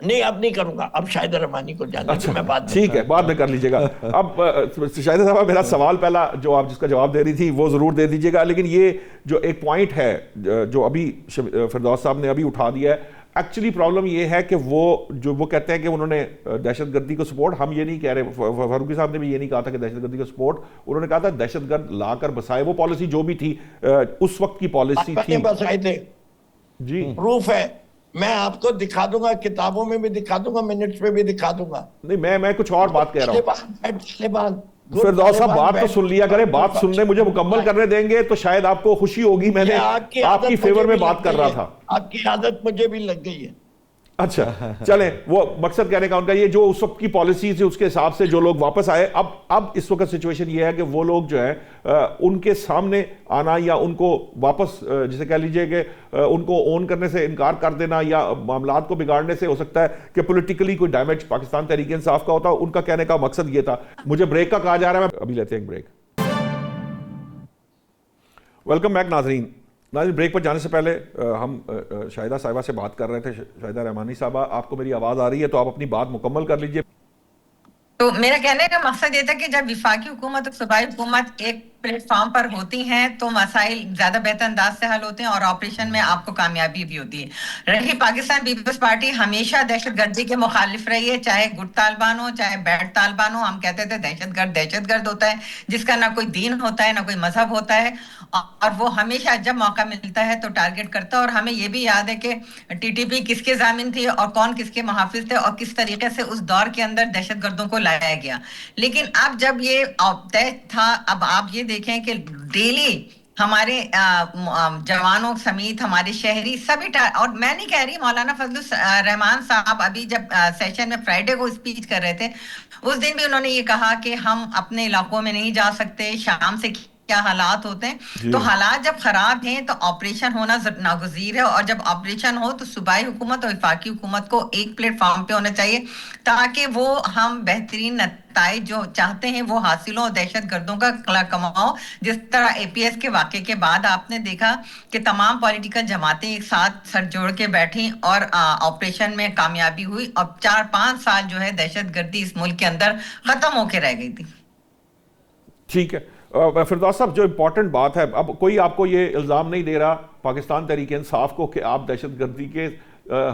نہیں اب نہیں کروں گا، اب شاہدہ رحمانی کو جاننے کی میں بات ٹھیک ہے بعد میں کر لیجئے گا. اب شاہدہ صاحبہ میرا سوال پہلا جو آپ جس کا جواب دے رہی تھی وہ ضرور دے دیجئے گا، لیکن یہ جو ایک پوائنٹ ہے جو ابھی فردوس صاحب نے ابھی اٹھا دیا ہے، ایکچولی پرابلم یہ ہے کہ وہ کہتے ہیں کہ انہوں نے دہشت گردی کو سپورٹ، ہم یہ نہیں کہہ رہے، فاروقی صاحب نے بھی یہ نہیں کہا تھا کہ دہشت گردی کو سپورٹ، انہوں نے کہا تھا دہشت گرد لا کر بسائے. وہ پالیسی جو بھی تھی اس وقت کی پالیسی تھی، بسائے تھے. جی پروف ہے، میں آپ کو دکھا دوں گا، کتابوں میں بھی دکھا دوں گا، منٹس میں بھی دکھا دوں گا. نہیں میں کچھ اور بات کہہ رہا ہوں. فردوس صاحب بات تو سن لیا کریں، بات سننے مجھے مکمل کرنے دیں گے تو شاید آپ کو خوشی ہوگی. میں نے آپ کی فیور میں بات کر رہا تھا. آپ کی عادت مجھے بھی لگ گئی ہے. اچھا چلیں, وہ مقصد کہنے کا ان کا یہ جو اس وقت کی پالیسی تھی اس کے حساب سے جو لوگ واپس آئے, اب اس وقت سچویشن یہ ہے کہ وہ لوگ جو ہے ان کے سامنے آنا یا ان کو واپس جسے کہہ لیجئے کہ ان کو اون کرنے سے انکار کر دینا یا معاملات کو بگاڑنے سے ہو سکتا ہے کہ پولیٹیکلی کوئی ڈیمیج پاکستان تحریک انصاف کا ہوتا. ان کا کہنے کا مقصد یہ تھا. مجھے بریک کا کہا جا رہا ہے, میں ابھی لیتے ہیں ایک بریک. ویلکم بیک ناظرین. بریک پر جانے سے پہلے ہم شاہدہ صاحبہ سے بات کر رہے تھے. شاہدہ رحمانی صاحبہ, آپ کو میری آواز آ رہی ہے تو آپ اپنی بات مکمل کر لیجئے. تو میرا کہنے کا مقصد یہ تھا کہ جب وفاقی حکومت اور صوبائی حکومت ایک پلیٹ فارم پر ہوتی ہیں تو مسائل زیادہ بہتر انداز سے حل ہوتے ہیں اور آپریشن میں آپ کو کامیابی بھی ہوتی ہے. رہی پاکستان پیپلز پارٹی ہمیشہ دہشت گردی کے مخالف رہی ہے, چاہے گڈ طالبان ہو چاہے بیڈ طالبان ہو. ہم کہتے تھے دہشت گرد ہوتا ہے جس کا نہ کوئی دین ہوتا ہے نہ کوئی مذہب ہوتا ہے, اور وہ ہمیشہ جب موقع ملتا ہے تو ٹارگٹ کرتا ہے. اور ہمیں یہ بھی یاد ہے کہ ٹی ٹی پی کس کے ضامن تھی اور کون کس کے محافظ تھے اور کس طریقے سے اس دور کے اندر دہشت گردوں کو لایا گیا. لیکن اب جب یہ طے تھا, اب آپ یہ دیکھیں کہ ڈیلی ہمارے جوانوں سمیت ہمارے شہری سبھی, اور میں نہیں کہہ رہی, مولانا فضل الرحمان صاحب ابھی جب سیشن میں فرائیڈے کو اسپیچ کر رہے تھے اس دن بھی انہوں نے یہ کہا کہ ہم اپنے علاقوں میں نہیں جا سکتے, شام سے کیا حالات ہوتے ہیں. تو حالات جب خراب ہیں تو آپریشن ہونا ناگزیر ہے, اور جب آپریشن ہو تو صوبائی حکومت اور وفاقی حکومت کو ایک پلیٹ فارم پہ ہونا چاہیے تاکہ وہ ہم بہترین نتائج جو چاہتے ہیں وہ حاصل ہو, دہشت گردوں کا کماؤ. جس طرح اے پی ایس کے واقعے کے بعد آپ نے دیکھا کہ تمام پولیٹیکل جماعتیں ایک ساتھ سر جوڑ کے بیٹھیں اور آپریشن میں کامیابی ہوئی, اور 4-5 سال جو ہے دہشت گردی اس ملک کے اندر ختم ہو کے رہ گئی تھی. ٹھیک ہے فردوس صاحب, جو امپورٹنٹ بات ہے, اب کوئی آپ کو یہ الزام نہیں دے رہا پاکستان تحریک انصاف کو کہ آپ دہشت گردی کے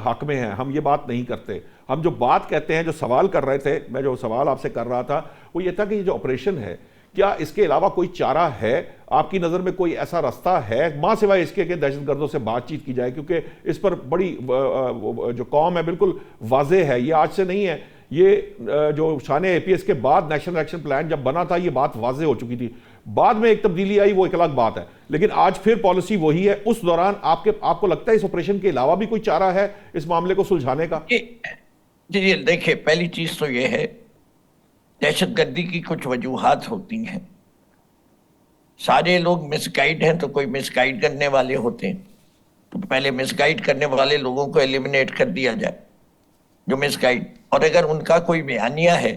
حق میں ہیں. ہم یہ بات نہیں کرتے. ہم جو بات کہتے ہیں, جو سوال کر رہے تھے, میں جو سوال آپ سے کر رہا تھا وہ یہ تھا کہ یہ جو آپریشن ہے کیا اس کے علاوہ کوئی چارہ ہے آپ کی نظر میں, کوئی ایسا رستہ ہے ماں سوائے اس کے کہ دہشت گردوں سے بات چیت کی جائے, کیونکہ اس پر بڑی جو قوم ہے بالکل واضح ہے, یہ آج سے نہیں ہے, یہ جو شان اے پی ایس کے بعد نیشنل ایکشن پلان جب بنا تھا یہ بات واضح ہو چکی تھی. بعد میں ایک تبدیلی آئی, وہ ایک الگ بات ہے, لیکن آج پھر پالیسی وہی ہے. اس دوران آپ کو لگتا ہے اس آپریشن کے علاوہ بھی کوئی چارہ ہے اس معاملے کو سلجھانے کا؟ جی دیکھیں, پہلی چیز تو یہ ہے دہشت گردی کی کچھ وجوہات ہوتی ہیں. سارے لوگ مس گائیڈ ہیں تو کوئی مس گائیڈ کرنے والے ہوتے ہیں, تو پہلے مس گائیڈ کرنے والے لوگوں کو ایلیمنیٹ کر دیا جائے جو مس گائیڈ, اور اگر ان کا کوئی بیانیہ ہے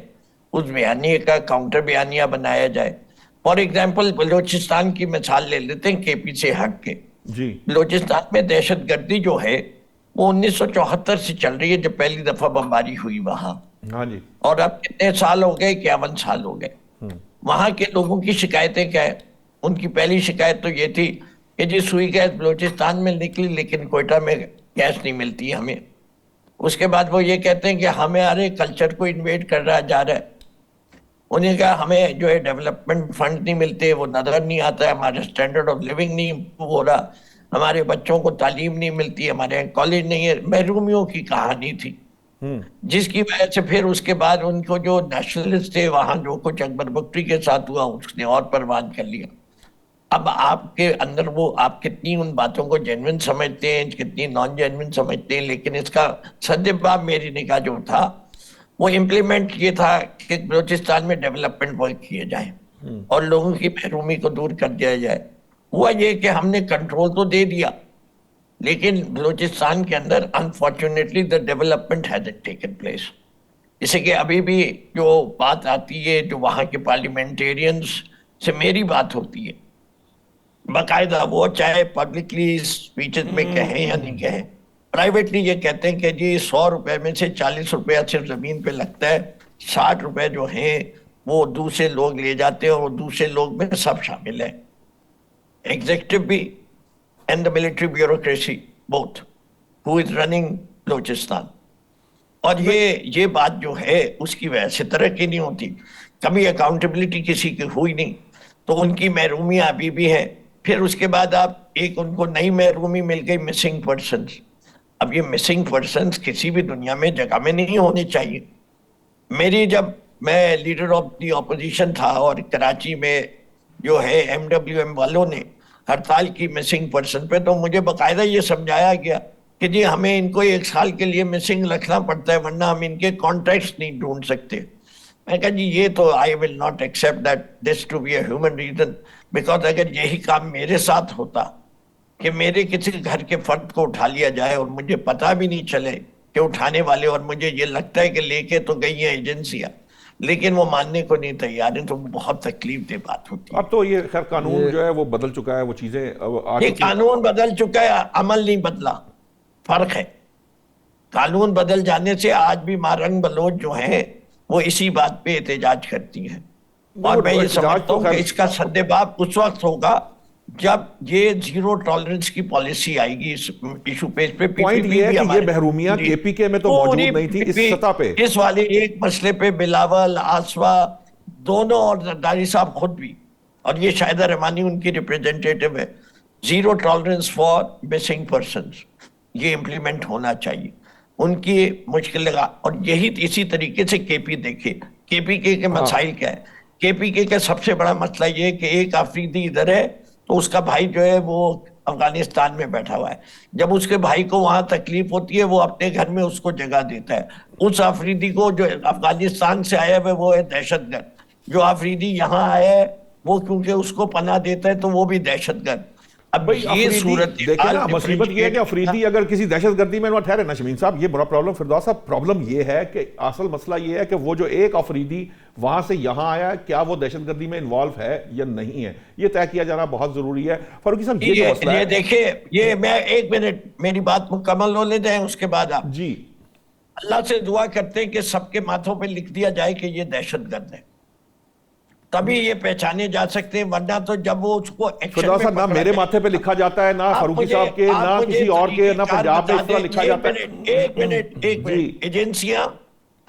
اس بیانیے کا کاؤنٹر بیانیہ بنایا جائے. فار ایگزامپل بلوچستان کی مثال لے لیتے ہیں کے پی سے ہٹ کے. جی, بلوچستان میں دہشت گردی جو ہے وہ 1974 سے چل رہی ہے جب پہلی دفعہ بمباری ہوئی وہاں. ہاں جی, اور اب کتنے سال ہو گئے, 51 سال ہو گئے. وہاں کے لوگوں کی شکایتیں کیا ہے؟ ان کی پہلی شکایت تو یہ تھی کہ جی سوئی گیس بلوچستان میں نکلی لیکن کوئٹہ میں گیس نہیں ملتی ہمیں. اس کے بعد وہ یہ کہتے ہیں کہ ہمارے کلچر کو انویٹ کر رہا جا رہا ہے. انہیں کہا ہمیں جو ہے ڈیولپمنٹ فنڈ نہیں ملتے, وہ نظر نہیں آتا ہے, ہمارا سٹینڈرڈ آف لیونگ نہیں ہو رہا, ہمارے بچوں کو تعلیم نہیں ملتی, ہمارے کالج نہیں ہے. محرومیوں کی کہانی تھی جس کی وجہ سے پھر اس کے بعد ان کو جو نیشنلسٹ تھے وہاں جو کچھ اکبر بگٹی کے ساتھ ہوا اس نے اور پروان کر لیا. اب آپ کے اندر وہ آپ کتنی ان باتوں کو جینوین سمجھتے ہیں, کتنی نان جینوین سمجھتے ہیں, لیکن اس کا سدباب میری نگاہ جو تھا وہ امپلیمنٹ یہ تھا کہ بلوچستان میں ڈیولپمنٹ ورک کیے جائیں اور لوگوں کی محرومی کو دور کر دیا جائے. ہوا یہ کہ ہم نے کنٹرول تو دے دیا لیکن بلوچستان کے اندر unfortunately the development hasn't taken place. جیسے کہ ابھی بھی جو بات آتی ہے, جو وہاں کے پارلیمنٹیرینز سے میری بات ہوتی ہے باقاعدہ, وہ چاہے پبلکلی اسپیچز میں کہیں یا نہیں کہیں, پرائیویٹلی یہ کہتے ہیں کہ جی 100 روپے میں سے 40 روپیہ صرف زمین پہ لگتا ہے, 60 روپے جو ہیں وہ دوسرے لوگ لے جاتے ہیں, اور دوسرے لوگ میں سب شامل ہیں, ایگزیکٹو بھی and the military bureaucracy both who is running Balochistan. اور یہ بات جو ہے اس کی وجہ سے ترقی نہیں ہوتی, کبھی اکاؤنٹیبلٹی کسی کی ہوئی نہیں, تو ان کی محرومیاں ابھی بھی ہیں. پھر اس کے بعد آپ ایک ان کو نئی محرومی مل گئی, مسنگ پرسنز. اب یہ مسنگ پرسنز کسی بھی دنیا میں جگہ میں نہیں ہونے چاہیے. جب میں لیڈر آف دی اپوزیشن تھا اور کراچی میں جو ہے MWM والوں نے ہڑتال کی مسنگ پرسن پہ, تو مجھے باقاعدہ یہ سمجھایا گیا کہ جی ہمیں ان کو 1 سال کے لیے مسنگ رکھنا پڑتا ہے ورنہ ہم ان کے کانٹریکٹس نہیں ڈھونڈ سکتے. میں کہا جی یہ تو I will not accept that this to be a human reason, because اگر یہی کام میرے ساتھ ہوتا کہ میرے کسی گھر کے فرد کو اٹھا لیا جائے اور مجھے پتا بھی نہیں چلے کہ اٹھانے والے، اور مجھے یہ لگتا ہے کہ لے کے تو گئی ہیں ایجنسیاں لیکن وہ ماننے کو نہیں تیار ہیں، تو بہت تکلیف دہ بات ہوتی ہے. اب تو یہ خیر قانون جو ہے وہ بدل چکا ہے، وہ چیزیں یہ قانون بدل چکا ہے، عمل نہیں بدلا، فرق ہے. قانون بدل جانے سے آج بھی مارنگ بلوچ جو ہیں وہ اسی بات پہ احتجاج کرتی ہیں. اور میں یہ سمجھتا ہوں کہ اس کا سدباب اس وقت ہوگا جب یہ زیرو ٹالرنس کی پالیسی آئے گی اس ایشو پہ. پوائنٹ یہ ہے کہ یہ محرومیاں کے پی کے میں تو موجود نہیں تھی اس سطح پہ. اس والے ایک مسئلے پہ بلاول، آسوا دونوں اور زرداری صاحب خود بھی، اور یہ شاہدہ رحمانی ان کی ریپریزنٹیٹو ہے، zero tolerance for missing persons یہ امپلیمنٹ ہونا چاہیے. ان کی مشکل لگا، اور یہی اسی طریقے سے کے پی دیکھے کے پی کے مسائل کیا ہے. کے پی کے کا سب سے بڑا مسئلہ یہ کہ ایک آفریدی ادھر ہے تو اس کا بھائی جو ہے وہ افغانستان میں بیٹھا ہوا ہے. جب اس کے بھائی کو وہاں تکلیف ہوتی ہے وہ اپنے گھر میں اس کو جگہ دیتا ہے. اس آفریدی کو جو افغانستان سے آیا ہے وہ ہے دہشت گرد. جو آفریدی یہاں آیا ہے وہ کیونکہ اس کو پناہ دیتا ہے تو وہ بھی دہشت گرد. اب یہ صورت دیکھیں نا، مصیبت یہ ہے کہ افریدی اگر کسی دہشت گردی میں ٹھہرے نا شمیم صاحب، یہ بڑا پرابلم. فردوس صاحب پرابلم یہ ہے کہ اصل مسئلہ یہ ہے کہ وہ جو ایک افریدی وہاں سے یہاں آیا کیا وہ دہشت گردی میں انوالو ہے یا نہیں ہے، یہ طے کیا جانا بہت ضروری ہے. فاروقی صاحب یہ جو مسئلہ ہے، یہ دیکھیں، یہ میں 1 منٹ میری بات مکمل ہونے دیں اس کے بعد آپ جی اللہ سے دعا کرتے ہیں کہ سب کے ماتھوں پہ لکھ دیا جائے کہ یہ دہشت گرد ہے، تبھی یہ پہچانے جا سکتے ہیں. ورنہ تو جب وہ اس کو فردوس صاحب نہ میرے ماتھے پہ لکھا جاتا ہے، نہ فاروقی صاحب کے، نہ کسی اور کے، نہ پنجاب میں اس طرح لکھا جاتا ہے. ایک منٹ ایجنسیاں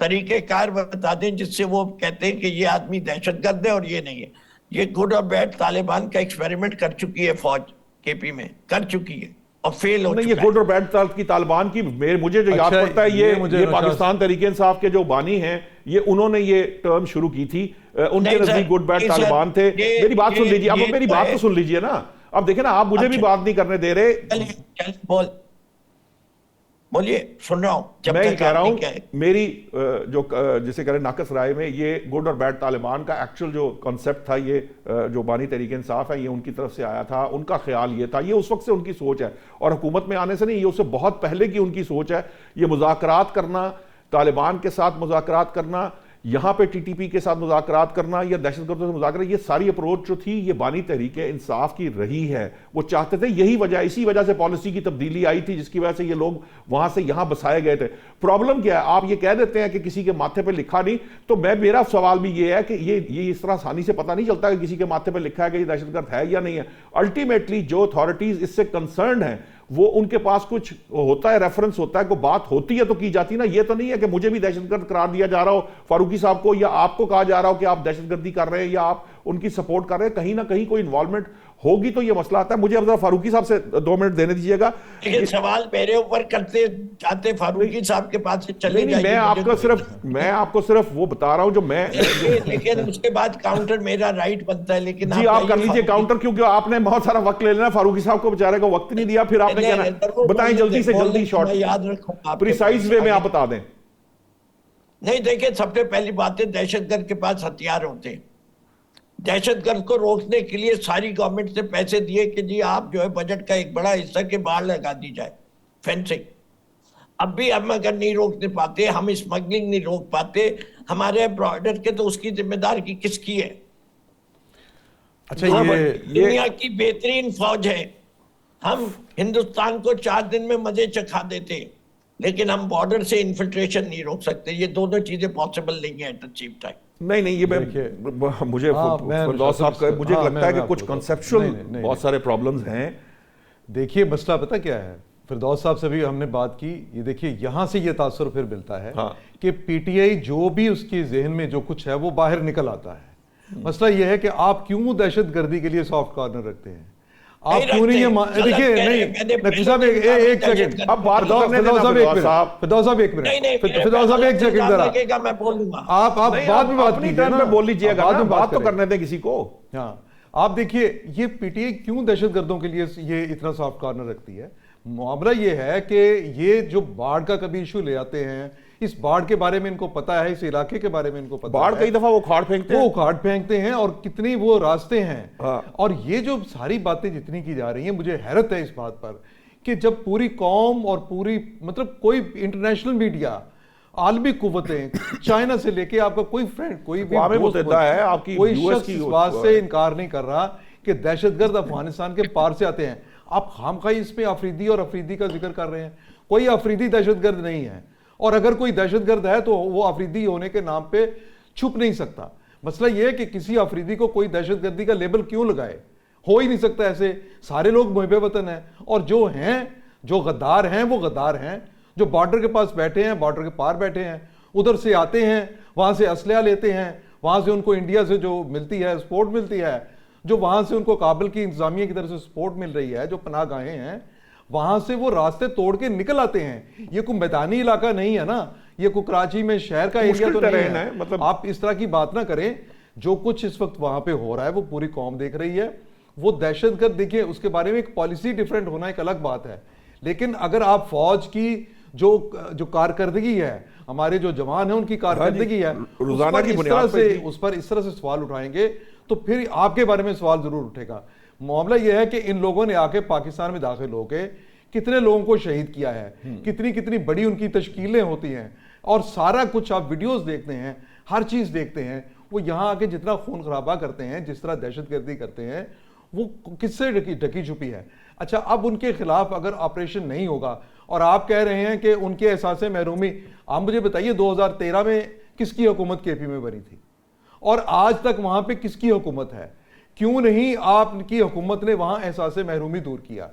طریقہ کار بتا دیں جس سے وہ کہتے ہیں کہ یہ آدمی دہشت گرد ہے اور یہ نہیں ہے. یہ گڈ اور بیڈ طالبان کا ایکسپیریمنٹ کر چکی ہے فوج کے پی میں، کر چکی ہے اور فیل ہو چکا ہے. یہ گڈ اور بیڈ کی طالبان کی مجھے جو یاد پڑتا ہے یہ پاکستان تحریک انصاف کے جو بانی ہیں یہ انہوں نے یہ ٹرم شروع کی تھی. ان کے نزدیک گڈ بیڈ طالبان تھے. میری بات سن لیجیے، اب میری بات تو سن لیجیے نا. اب دیکھیں نا، آپ مجھے بھی بات نہیں کرنے دے رہے. بولیے، سن رہا ہوں. میں یہ کہہ رہا ہوں میری جو جسے کہہ رہے ناقص رائے میں یہ گڈ اور بیڈ طالبان کا ایکچوئل جو کنسپٹ تھا، یہ جو بانی تحریک انصاف ہے یہ ان کی طرف سے آیا تھا. ان کا خیال یہ تھا، یہ اس وقت سے ان کی سوچ ہے اور حکومت میں آنے سے نہیں، یہ اس سے بہت پہلے کی ان کی سوچ ہے. یہ مذاکرات کرنا، طالبان کے ساتھ مذاکرات کرنا، یہاں پہ ٹی ٹی پی کے ساتھ مذاکرات کرنا یا دہشت گردوں سے مذاکرات، یہ ساری اپروچ جو تھی یہ بانی تحریک انصاف کی رہی ہے. وہ چاہتے تھے، یہی وجہ، اسی وجہ سے پالیسی کی تبدیلی آئی تھی جس کی وجہ سے یہ لوگ وہاں سے یہاں بسائے گئے تھے. پرابلم کیا ہے؟ آپ یہ کہہ دیتے ہیں کہ کسی کے ماتھے پہ لکھا نہیں، تو میرا سوال بھی یہ ہے کہ یہ اس طرح آسانی سے پتہ نہیں چلتا کہ کسی کے ماتھے پہ لکھا ہے کہ یہ دہشت گرد ہے یا نہیں ہے. الٹیمیٹلی جو اتھارٹیز اس سے کنسرنڈ ہیں وہ ان کے پاس کچھ ہوتا ہے، ریفرنس ہوتا ہے، کوئی بات ہوتی ہے تو کی جاتی نا. یہ تو نہیں ہے کہ مجھے بھی دہشت گرد قرار دیا جا رہا ہو فاروقی صاحب کو، یا آپ کو کہا جا رہا ہو کہ آپ دہشت گردی کر رہے ہیں یا آپ ان کی سپورٹ کر رہے ہیں. کہیں نہ کہیں کوئی انوالومنٹ ہوگی تو یہ مسئلہ آتا ہے. مجھے اب ذرا فاروقی صاحب سے 2 منٹ دینے دیجیے گا. لیکن سوال میرے اوپر کرتے چاہتے فاروقی صاحب کے پاس سے چلے جائیں. میں آپ کو صرف وہ بتا رہا ہوں جو میں، لیکن اس کے بعد کاؤنٹر میرا رائٹ بنتا ہے. لیکن جی آپ کر لیجئے کاؤنٹر، کیونکہ آپ نے بہت سارا وقت لے لینا. فاروقی صاحب کو بیچارے کو وقت نہیں دیا، پھر آپ نے کہنا بتائیں جلدی سے جلدی، شارٹ یاد رکھوں پریسائز وے میں آپ بتا دیں. نہیں دیکھیں، سب سے پہلی بات ہے دہشت گرد کے پاس ہتھیار ہوتے ہیں. دہشت گرد کو روکنے کے لیے ساری گورنمنٹ سے پیسے دیے کہ جی آپ جو ہے بجٹ کا ایک بڑا حصہ کے باہر لگا دی جائے فینسنگ. اب بھی ہم اگر نہیں روکنے پاتے، ہم اسمگلنگ نہیں روک پاتے، ہمارے بارڈر کے تو اس کی ذمہ دار کی کس کی ہے؟ اچھا، دنیا کی بہترین فوج ہے. ہم ہندوستان کو 4 دن میں مزے چکھا دیتے ہیں لیکن ہم بارڈر سے انفلٹریشن نہیں روک سکتے. یہ دونوں چیزیں پاسبل نہیں ہیں ایٹ دا سیم ٹائم. نہیں یہ مجھے فردوس صاحب کا مجھے لگتا ہے کہ کچھ کنسپچول بہت سارے پرابلمز ہیں. دیکھیے مسئلہ پتہ کیا ہے، فردوس صاحب سے بھی ہم نے بات کی. یہ دیکھیے یہاں سے یہ تاثر پھر ملتا ہے کہ پی ٹی آئی جو بھی اس کے ذہن میں جو کچھ ہے وہ باہر نکل آتا ہے. مسئلہ یہ ہے کہ آپ کیوں دہشت گردی کے لیے سافٹ کارنر رکھتے ہیں؟ آپ کیوں نہیں دیکھیے نہیں صاحب ایک سیکنڈ، اب بات فردوس صاحب ایک منٹ، فردوس صاحب ایک سیکنڈ ذرا میں بول دوں گا، آپ بعد میں بات کیجیے نا، بول لیجیے گا، بات تو کرنے دیں کسی کو. ہاں آپ دیکھیے یہ پی ٹی آئی کیوں دہشت گردوں کے لیے یہ اتنا سافٹ کارنر رکھتی ہے. معاملہ یہ ہے کہ یہ جو باڑھ کا کبھی ایشو لے آتے ہیں, اس باڑھ کے بارے میں ان کو پتا ہے, اس علاقے کے بارے میں ان کو پتا ہے, باڑھ کئی دفعہ وہ اکھاڑ پھینکتے ہیں اور کتنی وہ راستے ہیں. اور یہ جو ساری باتیں جتنی کی جا رہی ہیں, مجھے حیرت ہے اس بات پر کہ جب پوری قوم اور پوری مطلب کوئی انٹرنیشنل میڈیا, عالمی قوتیں, چائنا سے لے کے آپ کا کوئی فرینڈ, کوئی بھی کوئی شخص اس بات سے انکار نہیں کر رہا کہ دہشت گرد افغانستان کے پار سے آتے ہیں. آپ خامخواہی اس میں افریدی اور افریدی کا ذکر کر رہے ہیں. کوئی افریدی دہشت گرد نہیں ہے, اور اگر کوئی دہشت گرد ہے تو وہ افریدی ہونے کے نام پہ چھپ نہیں سکتا. مسئلہ یہ ہے کہ کسی افریدی کو کوئی دہشت گردی کا لیبل کیوں لگائے, ہو ہی نہیں سکتا ایسے. سارے لوگ محب وطن ہیں, اور جو ہیں, جو غدار ہیں وہ غدار ہیں, جو بارڈر کے پاس بیٹھے ہیں, بارڈر کے پار بیٹھے ہیں, ادھر سے آتے ہیں, وہاں سے اسلحہ لیتے ہیں, وہاں سے ان کو انڈیا سے جو ملتی ہے سپورٹ ملتی ہے, جو وہاں سے ان کو کابل کی انتظامیہ کی طرف سے سپورٹ مل رہی ہے, جو پناہ گاہیں ہیں, وہاں سے وہ راستے توڑ کے نکل آتے ہیں. یہ کوئی میدانی علاقہ نہیں ہے نا, یہ کوئی کراچی میں شہر کا ایریا تو نہیں ہے. مطلب آپ اس طرح کی بات نہ کریں. جو کچھ اس وقت وہاں پہ ہو رہا ہے وہ پوری قوم دیکھ رہی ہے. وہ دہشت گرد, دیکھیں اس کے بارے میں ایک پالیسی ڈیفرنٹ ہونا ایک الگ بات ہے, لیکن اگر آپ فوج کی جو کارکردگی ہے, ہمارے جو جوان ہیں ان کی کارکردگی ہے, روزانہ کی بنیاد پہ اس پر اس طرح سے سوال اٹھائیں گے تو پھر آپ کے بارے میں سوال ضرور اٹھے گا. معاملہ یہ ہے کہ ان لوگوں نے آ کے پاکستان میں داخل ہو کے کتنے لوگوں کو شہید کیا ہے, کتنی بڑی ان کی تشکیلیں ہوتی ہیں, اور سارا کچھ آپ ویڈیوز دیکھتے ہیں, ہر چیز دیکھتے ہیں. وہ یہاں آ کے جتنا خون خرابہ کرتے ہیں, جس طرح دہشت گردی کرتے ہیں, وہ کس سے ڈھکی چھپی ہے. اچھا, اب ان کے خلاف اگر آپریشن نہیں ہوگا, اور آپ کہہ رہے ہیں کہ ان کے احساس محرومی, آپ مجھے بتائیے 2013 میں کس کی حکومت کے پی میں بنی تھی, اور آج تک وہاں پہ کس کی حکومت ہے؟ کیوں نہیں آپ کی حکومت نے وہاں احساس محرومی دور کیا؟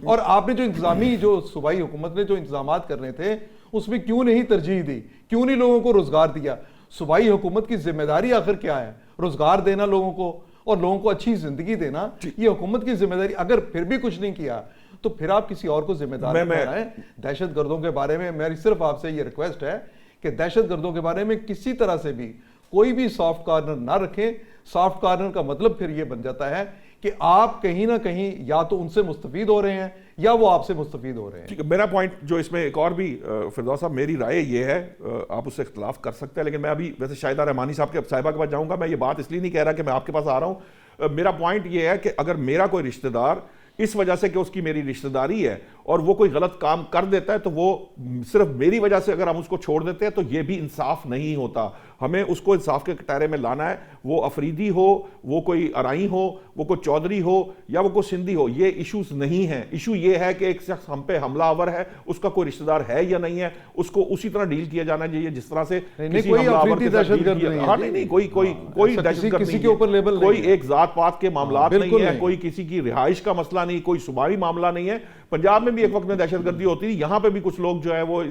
اور آپ نے جو انتظامی, جو صوبائی حکومت نے جو انتظامات کرنے تھے, اس میں کیوں نہیں ترجیح دی, کیوں نہیں لوگوں کو روزگار دیا؟ صوبائی حکومت کی ذمہ داری آخر کیا ہے؟ روزگار دینا لوگوں کو, اور لوگوں کو اچھی زندگی دینا, یہ حکومت کی ذمہ داری. اگر پھر بھی کچھ نہیں کیا تو پھر آپ کسی اور کو ذمہ دار بنائیں. دہشت گردوں کے بارے میں میری صرف آپ سے یہ ریکویسٹ ہے کہ دہشت گردوں کے بارے میں کسی طرح سے بھی کوئی بھی سافٹ کارنر نہ رکھیں. سافٹ کارنر کا مطلب پھر یہ بن جاتا ہے کہ آپ کہیں نہ کہیں یا تو ان سے مستفید ہو رہے ہیں یا وہ آپ سے مستفید ہو رہے ہیں. ٹھیک ہے, میرا پوائنٹ جو اس میں ایک اور بھی, فردوس صاحب میری رائے یہ ہے, آپ اس سے اختلاف کر سکتے ہیں, لیکن میں ابھی ویسے شاہدہ رحمانی صاحب کے صاحبہ کے پاس جاؤں گا. میں یہ بات اس لیے نہیں کہہ رہا کہ میں آپ کے پاس آ رہا ہوں. میرا پوائنٹ یہ ہے کہ اگر میرا کوئی رشتہ دار اس وجہ سے کہ اس کی میری رشتہ داری ہے اور وہ کوئی غلط کام کر دیتا ہے تو وہ صرف میری وجہ سے اگر ہم اس کو چھوڑ دیتے ہیں تو یہ بھی انصاف نہیں ہوتا. ہمیں اس کو انصاف کے کٹہرے میں لانا ہے. وہ افریدی ہو, وہ کوئی ارائیں ہو, وہ کوئی چودھری ہو, یا وہ کوئی سندھی ہو, یہ ایشوز نہیں ہیں. ایشو یہ ہے کہ ایک شخص ہم پہ حملہ آور ہے, اس کا کوئی رشتہ دار ہے یا نہیں ہے, اس کو اسی طرح ڈیل کیا جانا چاہیے جس طرح سے کسی حملہ آور کے ساتھ ڈیل کیا. ہاں نہیں, کوئی دہشت گرد نہیں ہے, کوئی ایک ذات پات کے معاملات نہیں ہے, کوئی کسی کی رہائش کا مسئلہ نہیں, کوئی صوبائی معاملہ نہیں ہے. پنجاب میں بھی ایک وقت میں دہشت گردی ہوتی تھی, یہاں پہ بھی کچھ لوگ جو ہے وہ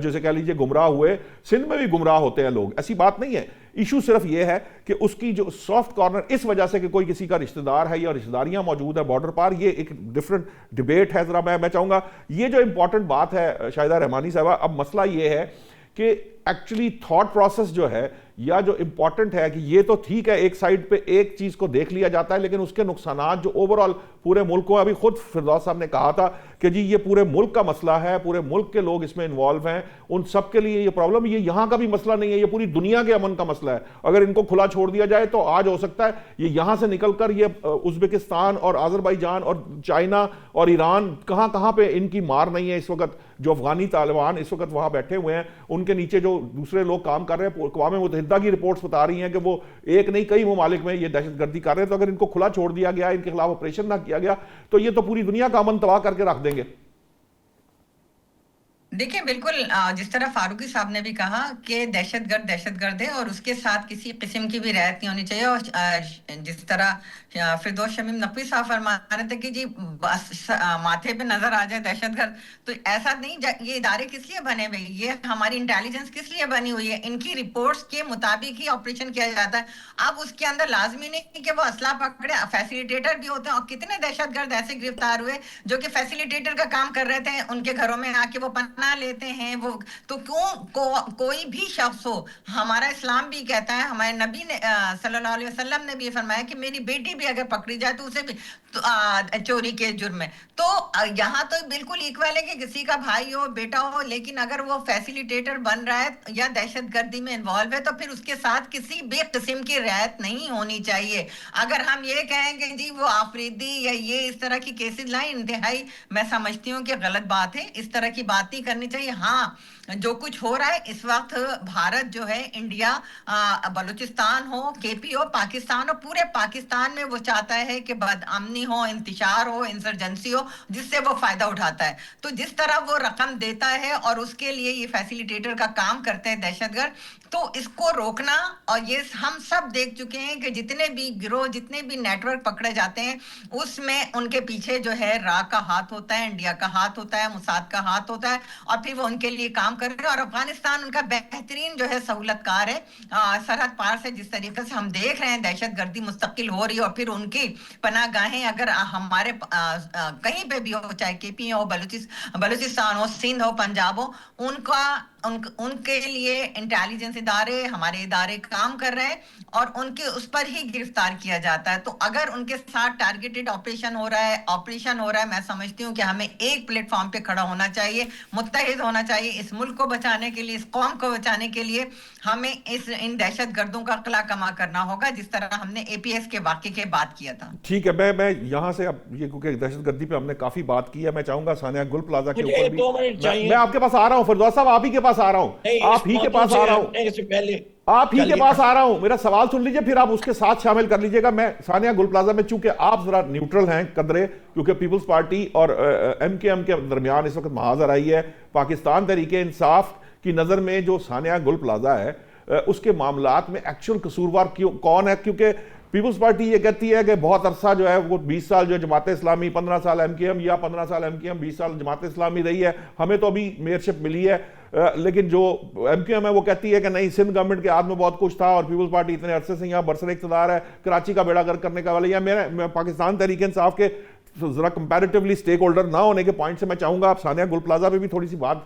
جیسے کہہ لیجئے گمراہ ہوئے, سندھ میں بھی گمراہ ہوتے ہیں لوگ, ایسی بات نہیں ہے. ایشو صرف یہ ہے کہ اس کی جو سافٹ کارنر اس وجہ سے کہ کوئی کسی کا رشتہ دار ہے یا رشتہ داریاں موجود ہے بارڈر پار, یہ ایک ڈیفرنٹ ڈیبیٹ ہے. ذرا میں چاہوں گا یہ جو امپورٹنٹ بات ہے شاہدہ رحمانی صاحبہ, اب مسئلہ یہ ہے کہ ایکچولی تھاٹ پروسیس جو ہے یا جو امپورٹنٹ ہے کہ یہ تو ٹھیک ہے ایک سائیڈ پہ ایک چیز کو دیکھ لیا جاتا ہے, لیکن اس کے نقصانات جو اوورال پورے ملک کو, ابھی خود فردوس صاحب نے کہا تھا کہ جی یہ پورے ملک کا مسئلہ ہے, پورے ملک کے لوگ اس میں انوالو ہیں, ان سب کے لیے یہ پرابلم, یہ یہاں کا بھی مسئلہ نہیں ہے, یہ پوری دنیا کے امن کا مسئلہ ہے. اگر ان کو کھلا چھوڑ دیا جائے تو آج ہو سکتا ہے یہ یہاں سے نکل کر یہ ازبکستان اور آذربائیجان اور چائنا اور ایران کہاں پہ ان کی مار نہیں ہے اس وقت. جو افغانی طالبان اس وقت وہاں بیٹھے ہوئے ہیں, ان کے نیچے جو دوسرے لوگ کام کر رہے ہیں, اقوام متحدہ کی رپورٹس بتا رہی ہیں کہ وہ ایک نہیں کئی ممالک میں یہ دہشت گردی کر رہے ہیں. تو اگر ان کو کھلا چھوڑ دیا گیا, ان کے خلاف آپریشن نہ کیا گیا, تو یہ تو پوری دنیا کا امن تباہ کر کے رکھ دیں گے. دیکھیں بالکل جس طرح فاروقی صاحب نے بھی کہا کہ دہشت گرد ہے اور اس کے ساتھ کسی قسم کی بھی رعایت نہیں ہونی چاہیے. اور جس طرح فردوس شمیم نقوی صاحب فرما رہے تھے کہ جی بس ماتھے پہ نظر آ جائے دہشت گرد, تو ایسا نہیں. یہ ادارے کس لیے بنے ہوئے, یہ ہماری انٹیلیجنس کس لیے بنی ہوئی ہے, ان کی رپورٹس کے مطابق ہی آپریشن کیا جاتا ہے. اب اس کے اندر لازمی نہیں کہ وہ اسلحہ پکڑے, فیسیلیٹیٹر بھی ہوتے ہیں. اور کتنے دہشت گرد ایسے گرفتار ہوئے جو کہ فیسیلیٹیٹر کا کام کر رہے تھے, ان کے گھروں میں آ کے وہ پناہ بنا لیتے ہیں وہ. تو کیوں کوئی بھی شخص ہو, ہمارا اسلام بھی کہتا ہے, ہمارے نبی نے صلی اللہ علیہ وسلم نے بھی فرمایا کہ میری بیٹی بھی اگر پکڑی جائے تو اسے بھی چوری کے جرم میں. تو یہاں تو بالکل ایکول ہے کہ کسی کا بھائی ہو بیٹا ہو, لیکن اگر وہ فیسیلیٹیٹر بن رہا ہے یا دہشت گردی میں انوالو ہے تو پھر اس کے ساتھ کسی بھی قسم کی رعایت نہیں ہونی چاہیے. اگر ہم یہ کہیں کہ جی وہ آفریدی یا یہ اس طرح کی کیسز لائیں, انتہائی میں سمجھتی ہوں کہ غلط بات ہے, اس طرح کی بات نہیں کرنی چاہیے. ہاں جو کچھ ہو رہا ہے اس وقت, بھارت جو ہے, انڈیا, بلوچستان ہو, کے پی ہو, پاکستان ہو, پورے پاکستان میں وہ چاہتا ہے کہ بد امنی ہو, انتشار ہو, انسرجنسی ہو, جس سے وہ فائدہ اٹھاتا ہے. تو جس طرح وہ رقم دیتا ہے اور اس کے لیے یہ فیسیلیٹیٹر کا کام کرتے ہیں دہشت گرد, تو اس کو روکنا. اور یہ ہم سب دیکھ چکے ہیں کہ جتنے بھی گروہ, جتنے بھی نیٹ ورک پکڑے جاتے ہیں اس میں ان کے پیچھے جو ہے را کا ہاتھ ہوتا ہے, انڈیا کا ہاتھ ہوتا ہے, موساد کا ہاتھ ہوتا ہے, اور پھر وہ ان کے لیے کام کر رہے ہیں. اور افغانستان ان کا بہترین جو ہے سہولت کار ہے. سرحد پار سے جس طریقے سے ہم دیکھ رہے ہیں دہشت گردی مستقل ہو رہی ہے, اور پھر ان کی پناہ گاہیں اگر ہمارے کہیں پہ بھی ہو, چاہے کے پی ہو, بلوچستان ہو, سندھ ہو, پنجاب ہو, ان کے لیے انٹیلیجنس ادارے, ہمارے ادارے کام کر رہے ہیں اور ان کے اس پر ہی گرفتار کیا جاتا ہے. تو اگر ان کے ساتھ ٹارگیٹڈ آپریشن ہو رہا ہے, میں سمجھتی ہوں کہ ہمیں ایک پلیٹ فارم پہ کھڑا ہونا چاہیے, متحد ہونا چاہیے اس ملک کو بچانے کے لیے, اس قوم کو بچانے کے لیے. ہمیں ان دہشت گردوں کا قلع کما کرنا ہوگا جس طرح ہم نے اے پی ایس کے واقعے کے بات کیا تھا. ٹھیک ہے, میں یہاں سے, اب یہ کیونکہ دہشت گردی پہ ہم نے کافی بات کی ہے, میں چاہوں گا ثانیہ گل پلازا کے اوپر بھی, میں آپ کے پاس آ رہا ہوں فردوس صاحب, آپ ہی کے پاس آ رہا ہوں, آپ ہی کے پاس آ رہا ہوں, آپ ہی کے پاس آ رہا ہوں. میرا سوال سن لیجئے, پھر آپ اس کے ساتھ شامل کر لیجئے گا. میں ثانیہ گل پلازا میں, چونکہ آپ ذرا نیوٹرل ہیں قدرے, کیونکہ پیپلز پارٹی اور ایم کے درمیان اس وقت محاذ آئی ہے. پاکستان تحریک انصاف کی نظر میں جو ثانیہ گل پلازا ہے اس کے معاملات میں ایکچوئل قصوروار کون ہے؟ کیونکہ پیپلز پارٹی یہ کہتی ہے کہ بہت عرصہ جو ہے وہ 20 سال جو جماعت اسلامی, 15 سال ایم کے ایم, یا 15 سال ایم کے ایم, 20 سال جماعت اسلامی رہی ہے, ہمیں تو ابھی میئرشپ ملی ہے. لیکن جو ایم کے ایم ہے وہ کہتی ہے کہ نہیں, سندھ گورنمنٹ کے ہاتھ میں بہت کچھ تھا اور پیپلز پارٹی اتنے عرصے سے یہاں برسر اقتدار ہے, کراچی کا بیڑا گرک کرنے کا والا. یا میں پاکستان تحریک انصاف کے ذرا کمپیریٹیولی سٹیک ہولڈر نہ ہونے کے پوائنٹ سے میں چاہوں گا آپ ثانیہ گل پلازا پہ بھی تھوڑی سی بات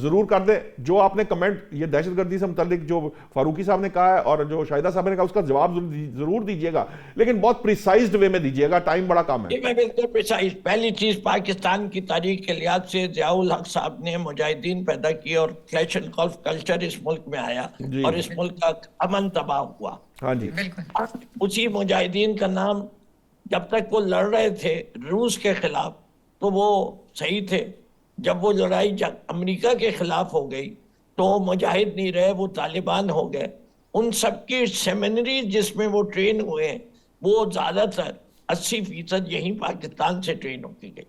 ضرور کر دیں. جو آپ نے کمنٹ یہ دہشت گردی سے متعلق جو فاروقی صاحب نے کہا ہے اور جو شاہدہ صاحب نے کہا, اس کا جواب ضرور دیجئے گا, لیکن بہت پریسائزڈ وے میں دیجئے گا, ٹائم بڑا کم ہے. میں بالکل پریسائز. پہلی چیز, پاکستان کی تاریخ کے لحاظ سے ضیاء الحق صاحب نے مجاہدین پیدا کیے اور کلیش اینڈ گولف کلچر اس ملک میں آیا اور اس ملک کا امن تباہ ہوا. ہاں جی, اسی مجاہدین کا نام, جب تک وہ لڑ رہے تھے روس کے خلاف تو وہ صحیح تھے, جب وہ لڑائی امریکہ کے خلاف ہو گئی تو وہ مجاہد نہیں رہے, وہ طالبان ہو گئے. ان سب کی سیمنریز جس میں وہ ٹرین ہوئے ہیں وہ زیادہ تر 80% یہیں پاکستان سے ٹرین ہو کے گئی.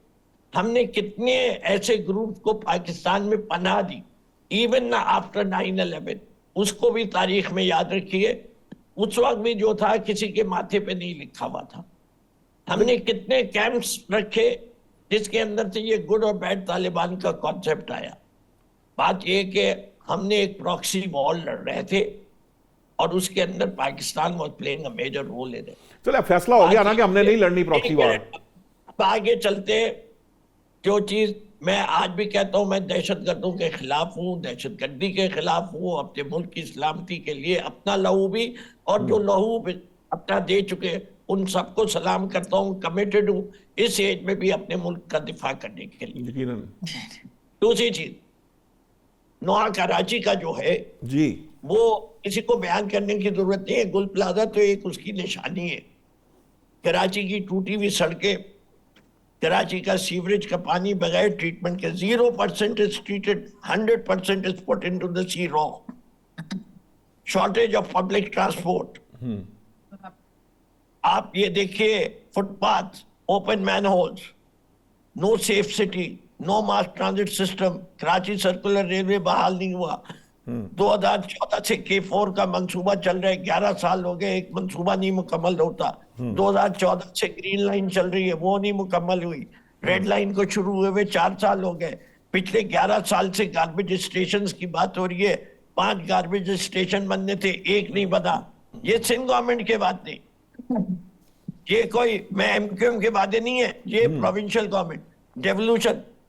ہم نے کتنے ایسے گروپ کو پاکستان میں پناہ دی, ایون آفٹر 9/11, اس کو بھی تاریخ میں یاد رکھیے. اس وقت بھی جو تھا کسی کے ماتھے پہ نہیں لکھا ہوا تھا. ہم نے کتنے کیمپس رکھے جس کے اندر سے یہ گڈ اور بیڈ طالبان کا کانسیپٹ آیا. بات یہ کہ ہم نے ایک پراکسی وار لڑ رہے تھے اور اس کے اندر Pakistan was playing a major role in it. چلے فیصلہ ہو گیا نا کہ ہم نے نہیں لڑنی پراکسی وار. اب آگے چلتے, جو چیز میں آج بھی کہتا ہوں, میں دہشت گردوں کے خلاف ہوں, دہشت گردی کے خلاف ہوں, اپنے ملک کی سلامتی کے لیے اپنا لہو بھی اور جو لہو اپنا دے چکے ان سب کو سلام کرتا ہوں, کمیٹڈ ہوں اس ایج میں بھی اپنے ملک کا دفاع کرنے کے لیے. دوسری چیز, نوحہ کراچی کا جو ہے جی, وہ کسی کو بیان کرنے کی ضرورت نہیں ہے. گل پلازا تو ایک اس کی نشانی ہے. کراچی کی ٹوٹی ہوئی سڑکیں, کراچی کا سیوریج کا پانی بغیر ٹریٹمنٹ کے 0% is treated, 100% is put into the sea raw. Shortage of public transport. آپ یہ دیکھیے, footpath, open manholes, no safe city, no mass transit system. Karachi circular railway بحال نہیں ہوا. 2014 سے K4 کا منصوبہ چل رہا ہے, 11 سال ہو گئے, ایک منصوبہ نہیں مکمل ہوتا. 2014 سے گرین لائن چل رہی ہے, وہ نہیں مکمل ہوئی. ریڈ لائن کو شروع ہوئے 4 سال ہو گئے. پچھلے 11 سال سے گاربیج اسٹیشنز کی بات ہو رہی ہے. 5 گاربیج اسٹیشن بننے تھے, ایک نہیں بنا. یہ سندھ گورنمنٹ کے بات نہیں, یہ کوئی میں ایم کیو ایم کے وعدے نہیں ہے, یہ provincial government devolution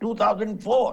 2004,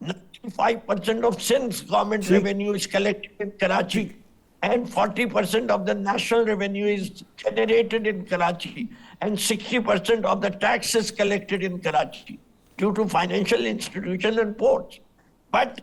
95% of Sindh's government revenue is collected in Karachi, and 40% of the national revenue is generated in Karachi, and 60% of the tax is collected in Karachi due to financial institutions and ports. But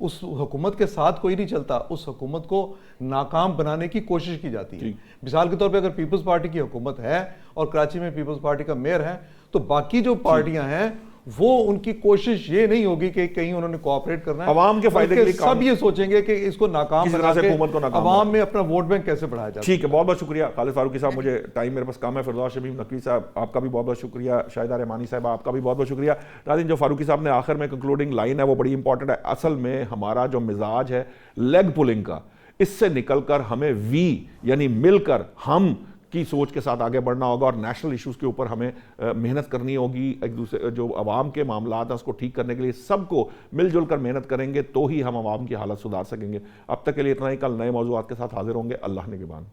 اس حکومت کے ساتھ کوئی نہیں چلتا، اس حکومت کو ناکام بنانے کی کوشش کی جاتی ہے. مثال کے طور پہ اگر پیپلز پارٹی کی حکومت ہے اور کراچی میں پیپلز پارٹی کا میئر ہے تو باقی جو پارٹیاں ہیں وہ ان کی کوشش یہ نہیں ہوگی کہ کہیں انہوں نے کوآپریٹ کرنا ہے، عوام کے فائدے کے لیے سب یہ سوچیں گے کہ اس کو ناکام بنا کے عوام میں اپنا ووٹ بینک کیسے بڑھایا جائے. ٹھیک ہے، بہت بہت شکریہ خالد فاروقی صاحب. مجھے ٹائم میرے پاس کام ہے. فردوس شمیم نقوی صاحب آپ کا بھی بہت بہت شکریہ. شاہدہ رحمانی صاحب آپ کا بھی بہت بہت شکریہ. ناظرین، جو فاروقی صاحب نے آخر میں کنکلوڈنگ لائن ہے وہ بڑی امپورٹنٹ ہے. اصل میں ہمارا جو مزاج ہے لیگ پولنگ کا، اس سے نکل کر ہمیں وی یعنی مل کر ہم کی سوچ کے ساتھ آگے بڑھنا ہوگا اور نیشنل ایشوز کے اوپر ہمیں محنت کرنی ہوگی. ایک دوسرے جو عوام کے معاملات ہیں اس کو ٹھیک کرنے کے لیے سب کو مل جل کر محنت کریں گے تو ہی ہم عوام کی حالت سدھار سکیں گے. اب تک کے لیے اتنا ہی. کل نئے موضوعات کے ساتھ حاضر ہوں گے. اللہ نگہبان.